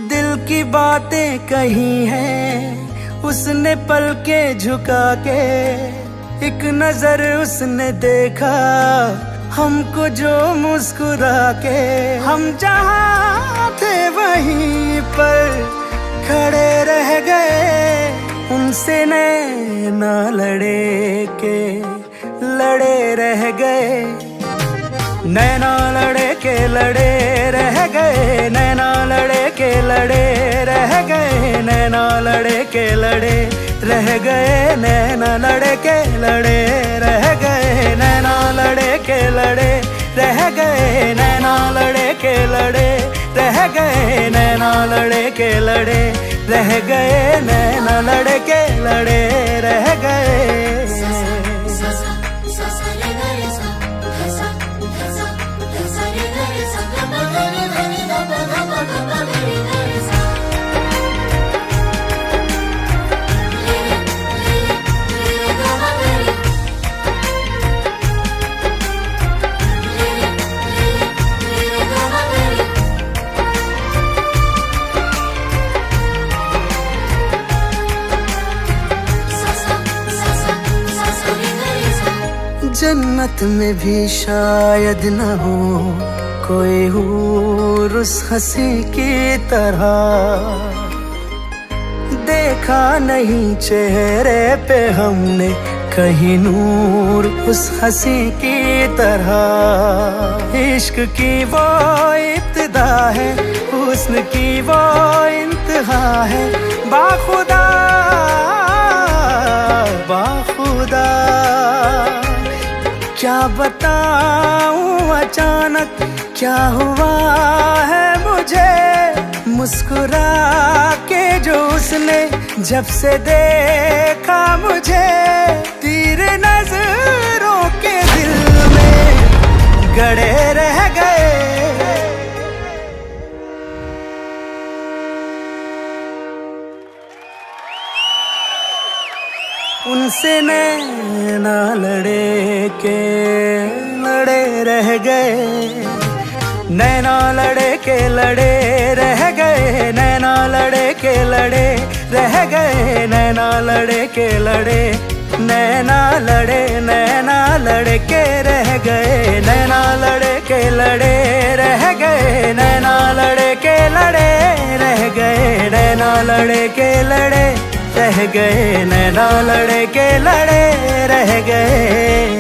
दिल की बातें कही हैं उसने पलके झुका के एक नजर उसने देखा हमको जो मुस्कुरा के। हम जहाँ थे वहीं पर खड़े रह गए, उनसे नैना लड़े के लड़े रह गए। नैना लड़े के लड़े रह गए, नैना लड़े के लड़े रह गए, नैना लड़े के लड़े रह गए, नैना लड़े के लड़े रह गए, नैना लड़े के लड़े रह गए, नैना लड़े के लड़े रह गए, नैना लड़े के लड़े रह गए, नैना लड़े के लड़े रह गए। जन्नत में भी शायद न हो कोई हूर उस हंसी की तरह, देखा नहीं चेहरे पे हमने कहीं नूर उस हंसी की तरह। इश्क की वो इब्तिदा है, हुस्न की वो इंतहा है, बाखुदा बाखुदा क्या बताऊं अचानक क्या हुआ है मुझे। मुस्कुरा के जो उसने जब से देखा मुझे, तीर नजरों के दिल में गड़े रह गए। उनसे नैना लड़े के लड़े रह गए, नैना लड़े के लड़े रह गए, नैना लड़े के लड़े रह गए, नैना लड़े के लड़े, नैना लड़े नैना लड़े के रह गए, नैना लड़े के लड़े रह गए, नैना लड़े के लड़े रह गए, नैना लड़े के लड़े रह गए, नैना लड़े के लड़े रह गए।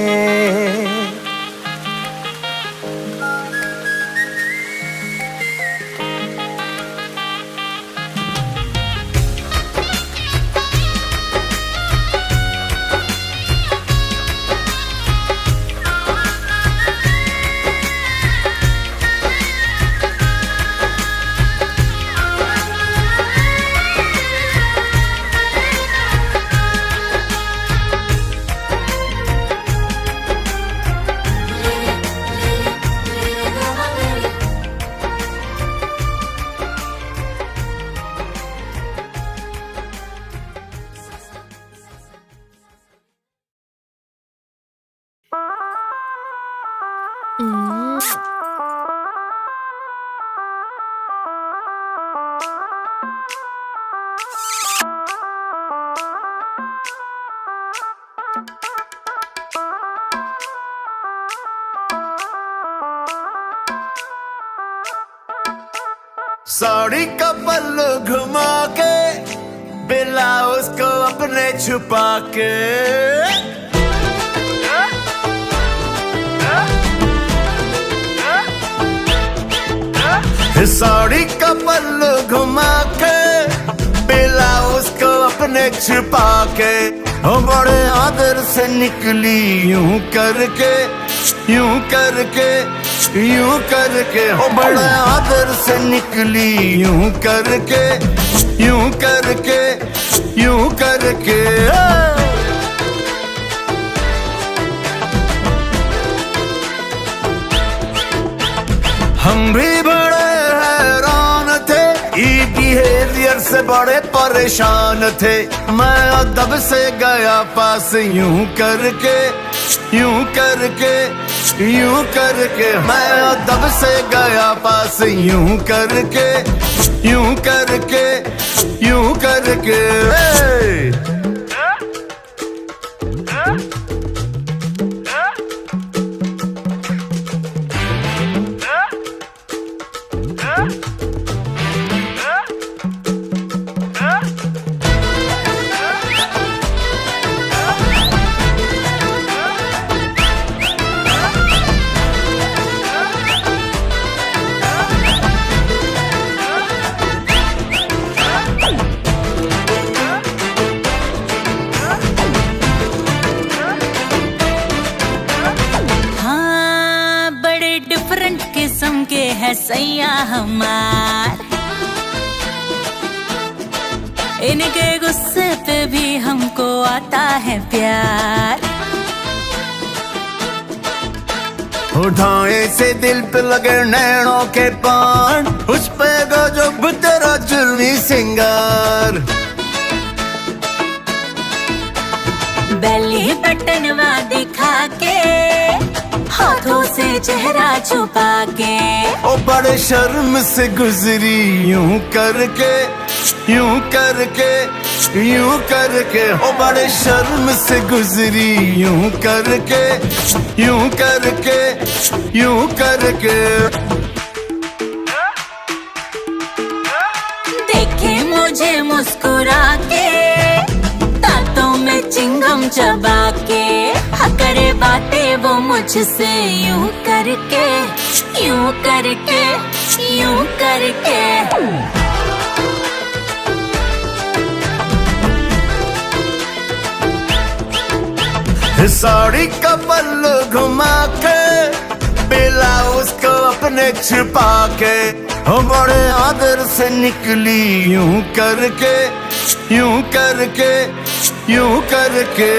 साड़ी का पल्लू घुमा के, ब्लाउज को अपने छुपा के, साड़ी का पल्लू घुमा के, ब्लाउज को अपने छुपा के, बड़े आदर से निकली यूं करके यूं करके यूं करके, बड़े आदर से निकली यूं करके यूं करके यूं करके। हम भी बड़े हैरान थे, ई बिहेवियर से बड़े परेशान थे। मैं अदब से गया पास यूं करके यूं करके यूं करके मैं अदब से गया पास, यूं करके यूं करके यूं करके किस्म के है सैया हमार, इनके गुस्से पे भी हमको आता है प्यार। उठाए से दिल पे लगे नैनों के पान, उस पे गजब तेरा जुल्मी सिंगार। बेली बटनवा दिखा के, हाथों से चेहरा छुपा के, ओ बड़े शर्म से गुजरी यूं करके यूं करके यूं करके, ओ बड़े शर्म से गुजरी यूं करके यूं करके यूं करके। देखे मुझे मुस्कुरा के, दांतों में चिंगम चबा के, करे बातें वो मुझसे यूं करके यूं करके यूं करके। साड़ी का पल्लू घुमा के, ब्लाउज को अपने छिपा के, हो बड़े आदर से निकली यूं करके यूं करके यूं करके।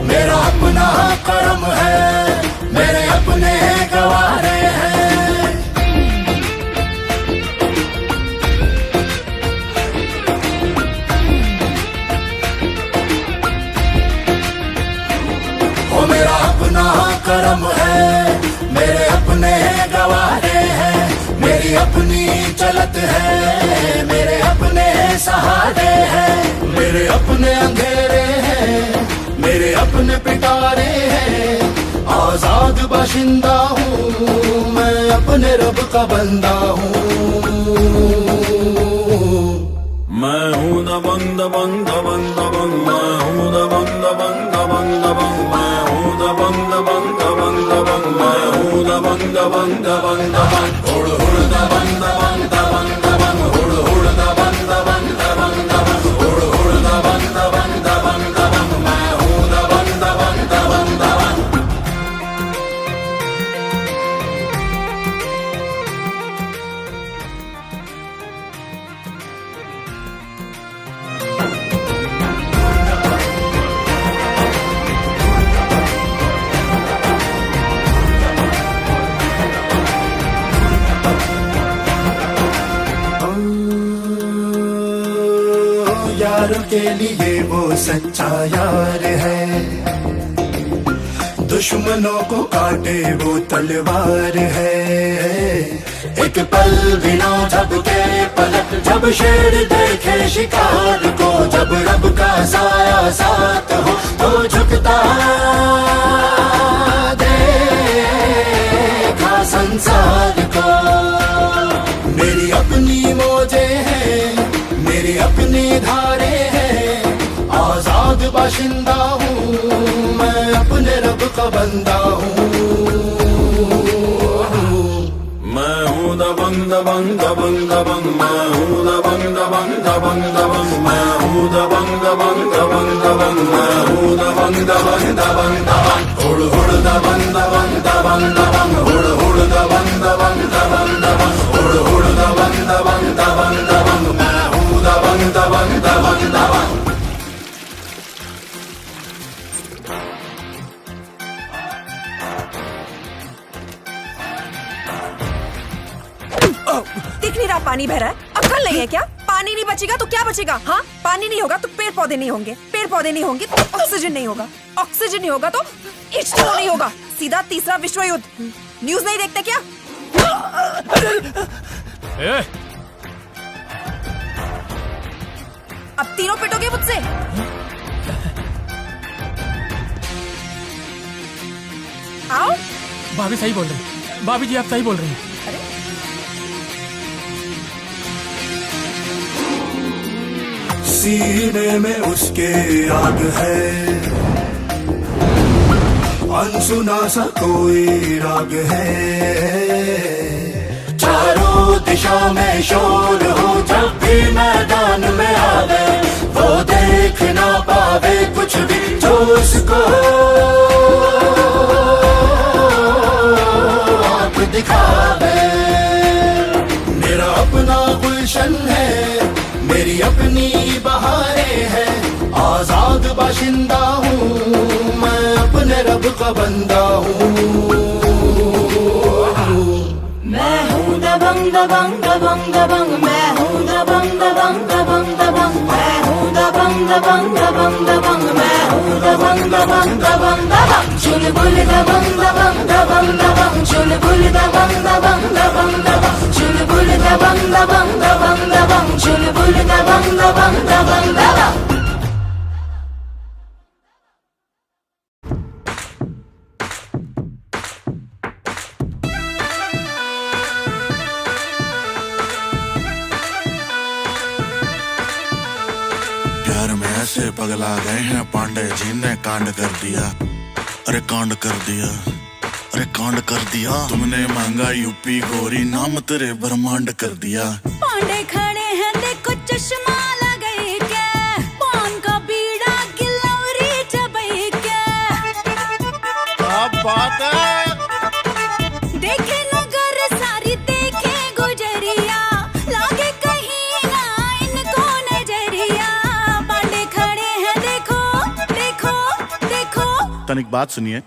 मेरा अपना कर्म है, मेरे अपने गवारे हैं। ओ मेरा अपना कर्म है, मेरे अपने गवारे हैं। मेरी अपनी चलत है, मेरे अपने सहारे हैं। मेरे अपने अंधेरे हैं, मेरे अपने पिटारे हैं। आजाद बाशिंदा हूँ मैं, अपने रब का बंदा हूँ। मैं हूँ दबंग दबंग दबंग दबंग, मैं हूँ दबंग दबंग दबंग दबंग, मैं हूँ दबंग दबंग दबंग दबंग, मैं हूँ दबंग दबंग दबंग दबंग। हुड़ हुड़ दबंग दबंग दबंग दबंग, हुड़ हुड़ दबंग दबंग दबंग दबंग, हुड़ हुड़ दबंग दबंग दबंग दबंग, मैं हूँ दबंग दबंग दबंग दबंग। यारों के लिए वो सच्चा यार है, दुश्मनों को काटे वो तलवार है। एक पल बिना झपके पलट, जब शेर देखे शिकार को, जब रब का साया साथ हो तो झुकता देखा संसार को। मेरी अपनी मौजें हैं, मेरी अपनी धारे हैं। आजाद बाशिंदा हूँ मैं, अपने रब का बंदा हूँ। मैं हूँ दबंग दबंग दबंग दबंग मैं हूँ दबंग दबंग दबंग दबंग मैं हूँ दबंग दबंग दबंग दबंग मैं हूँ दबंग दबंग दबंग दबंग हुड़ हुड़ दबंग दबंग दबंग दबंग हुड़ हुड़ दबंग दबंग दबंग दबंग हुड़ हुड़ दबंग दबंग दबंग दबंग मैं हूँ दबंग दबंग दबंग दबंग। दिख नहीं रहा पानी बह रहा है? अक्ल नहीं है क्या? पानी नहीं बचेगा तो क्या बचेगा? हाँ, पानी नहीं होगा तो पेड़ पौधे नहीं होंगे, पेड़ पौधे नहीं होंगे तो ऑक्सीजन नहीं होगा, ऑक्सीजन नहीं होगा तो H2O नहीं होगा, सीधा तीसरा विश्व युद्ध। न्यूज नहीं देखते क्या? अब तीनों पिटोगे मुझसे? आओ। भाभी सही बोल रही, भाभी जी आप सही बोल रही हैं। सीने में उसके आग है, अनसुना सा कोई राग है, चारों दिशा में शोर हो जब भी मैदान में आवे, वो देख ना पावे कुछ भी जो उसको आंख दिखावे। मेरा अपना गुलशन है, मेरी अपनी बहारें हैं, आजाद बाशिंदा हूँ मैं, अपने रब का बंदा हूँ। मैं हूँ दबंग दबंग दबंग दबंग मैं हूँ दबंग दबंग दबंग दबंग मैं हूँ दबंग दबंग दबंग दबंग मैं हूँ दबंग दबंग दबंग दबंग चुलबुल दबंग दबंग दबंग दबंग चुलबुल दबंग दबंग दबंग दबंग चुलबुल दबंग दबंग दबंग दबंग चुलबुल दबंग दबंग दबंग दबंग। प्यार में ऐसे पगला गए हैं पांडे जी ने कांड कर दिया, अरे कांड कर दिया, अरे कांड कर दिया। तुमने मांगा यूपी गोरी नाम तेरे ब्रह्मांड कर दिया। पांडे खड़े हैं देखो चश्मा लगाई के, पान का बीड़ा गिलौरी चबाई के। क्या बात है? देखे नगर सारी देखे गुजरिया, लागे कहीं ना इनको नजरिया। पांडे खड़े हैं देखो देखो देखो। तनिक बात सुनिए।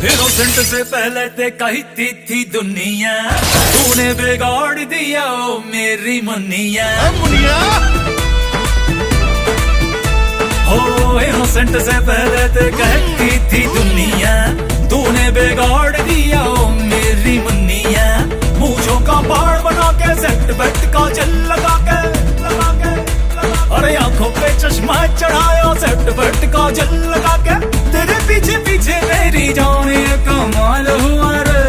इनोसेंट से पहले ते कहती थी दुनिया, तूने बिगाड़ दिया ओ मेरी मुनिया। मुनिया हो इनोसेंट से पहले ते कहती थी दुनिया, तूने बिगाड़ दिया ओ मेरी मुनिया। मूंछों का बाढ़ बना के सेट बेट का जल लगा के अरे आंखों पे चश्मा चढ़ाया सेट बेट का जल लगा के। तेरे पीछे पीछे मेरी जान ये कमाल हुआ रे,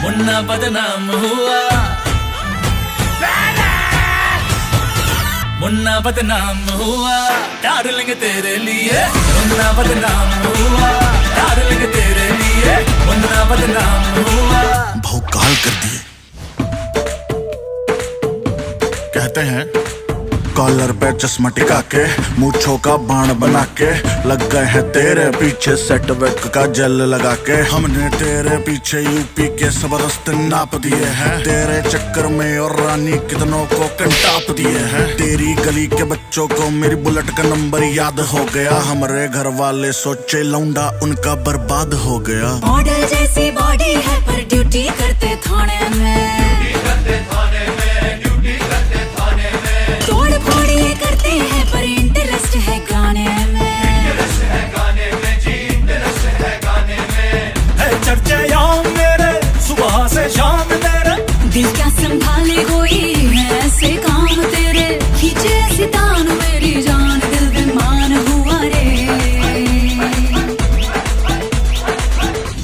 मुन्ना बदनाम हुआ, मुन्ना बदनाम हुआ डार्लिंग तेरे लिए, मुन्ना बदनाम हुआ डार्लिंग तेरे लिए, मुन्ना बदनाम हुआ। भौकाल कर दिए। कहते हैं कॉलर पे चश्मा टिका के, मूंछों का बाण बना के, लग गए हैं तेरे पीछे सेट वेट का जेल लगा के। हमने तेरे पीछे यूपी के सब रास्ते नाप दिए हैं, तेरे चक्कर में और रानी कितनों को कंटाप दिए हैं। तेरी गली के बच्चों को मेरी बुलेट का नंबर याद हो गया, हमारे घर वाले सोचे लौंडा उनका बर्बाद हो गया। मॉडल जैसी बॉडी है पर ड्यूटी करते थाने में, तोड़ फोड़ ये करते हैं पर इंटरेस्ट है गाने में। है चर्चे याम मेरे सुबह से शाम मेरे, दिल क्या संभाले कोई है ऐसे काम तेरे। खींचे सितान मेरी जान दिल बेमान हुआ रे,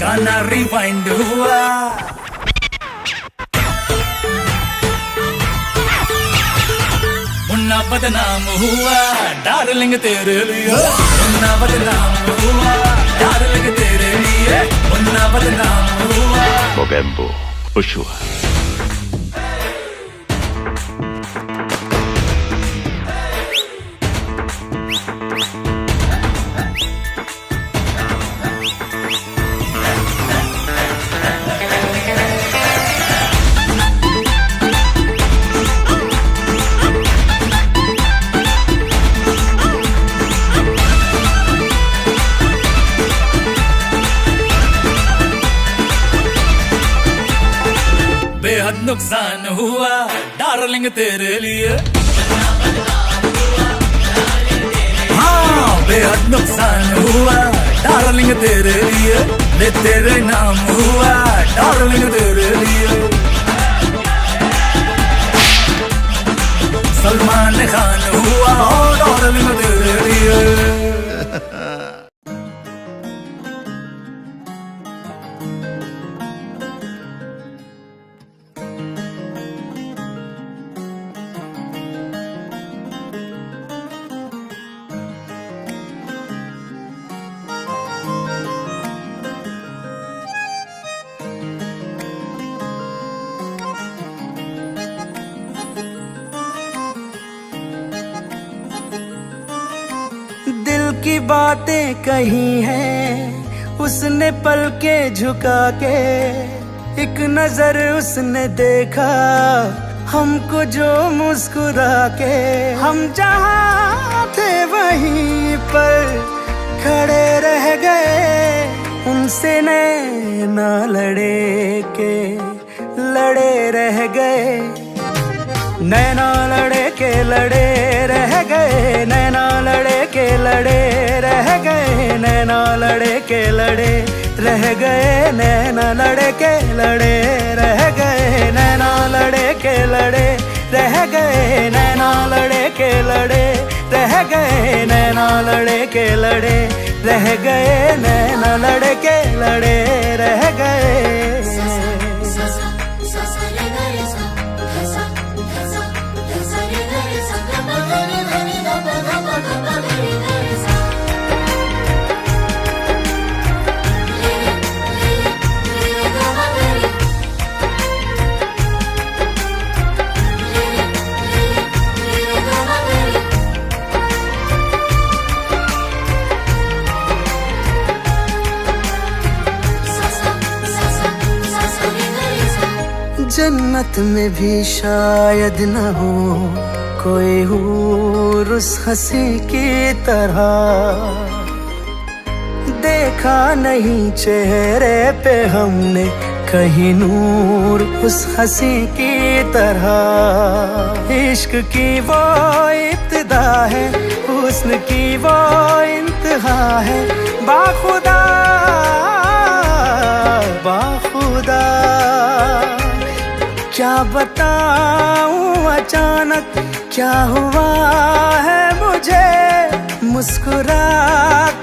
गाना रिवाइंड हुआ। मुन्ना बदनाम हुआ डार्लिंग तेरे लिए, मुन्ना बदनाम हुआ डार्लिंग तेरे लिए, मुन्ना बदनाम हुआ। Mogambo, Ushua. बेहद नुकसान हुआ डार्लिंग तेरे लिए, हाँ बेहद नुकसान हुआ डार्लिंग तेरे लिए, ले तेरे नाम हुआ डार्लिंग तेरे लिए। सलमान खान हुआ डार्लिंग तेरे लिए। दिल की बातें कही हैं उसने पल के झुका के, एक नजर उसने देखा हमको जो मुस्कुरा के। हम जहाँ थे वहीं पर खड़े रह गए, उनसे नैना लड़े के लड़े रह गए, नैना लड़े के लड़े रह गए, नैना लड़े के लड़े रह गए, नैना लड़े के लड़े रह गए, नैना लड़े के लड़े रह गए, नैना लड़े के लड़े रह गए, नैना लड़े के लड़े रह गए, नैना लड़े के लड़े रह गए, नैना लड़े के लड़े रह गए। जन्नत में भी शायद न हो कोई हूर उस हंसी की तरह, देखा नहीं चेहरे पे हमने कहीं नूर उस हंसी की तरह। इश्क की वो इब्तिदा है, हुस्न की वो इंतहा है, बाखुदा बाखुदा क्या बताऊं अचानक क्या हुआ है मुझे, मुस्कुरा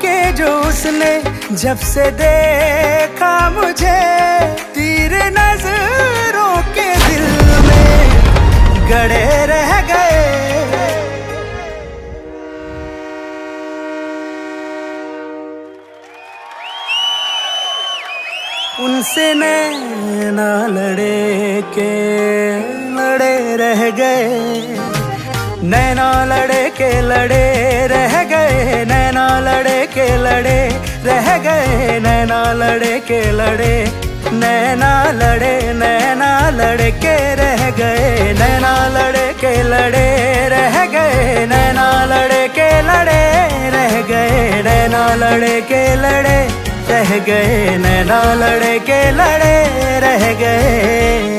के जो उसने जब से देखा मुझे, तेरे नजरों के दिल में गड़े रह गए। उनसे नैना लड़े के लड़े रह गए, नैना लड़े के लड़े रह गए, नैना लड़े के लड़े रह गए, नैना लड़े के लड़े, नैना लड़े नैना लड़े के रह गए, नैना लड़े के लड़े रह गए, नैना लड़े के लड़े रह गए, नैना लड़े के लड़े रह गए, नैना लड़े के लड़े रह गए।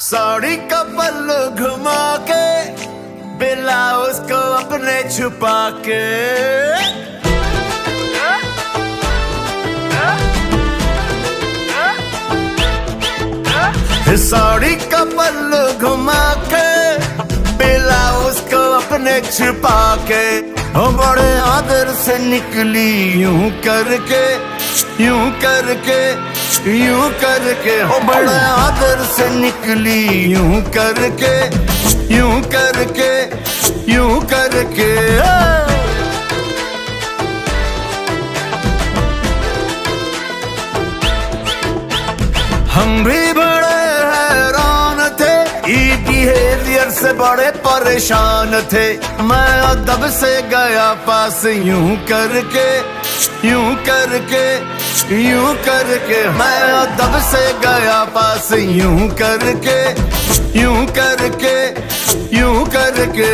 साड़ी का पल्लू घुमा के ब्लाउज को अपने छुपा के साड़ी का पल्लू घुमा के ब्लाउज को अपने छुपा के बड़े आदर से निकली यूं करके यूं करके यूं करके बड़े आदर से निकली यूं करके यूं करके यूं करके हम भी बड़े हैरान थे ई बिहेवियर से बड़े परेशान थे मैं अदब से गया पास यूं करके यूं करके यूं करके मैं अदब से गया पास यूं करके यूं करके यूं करके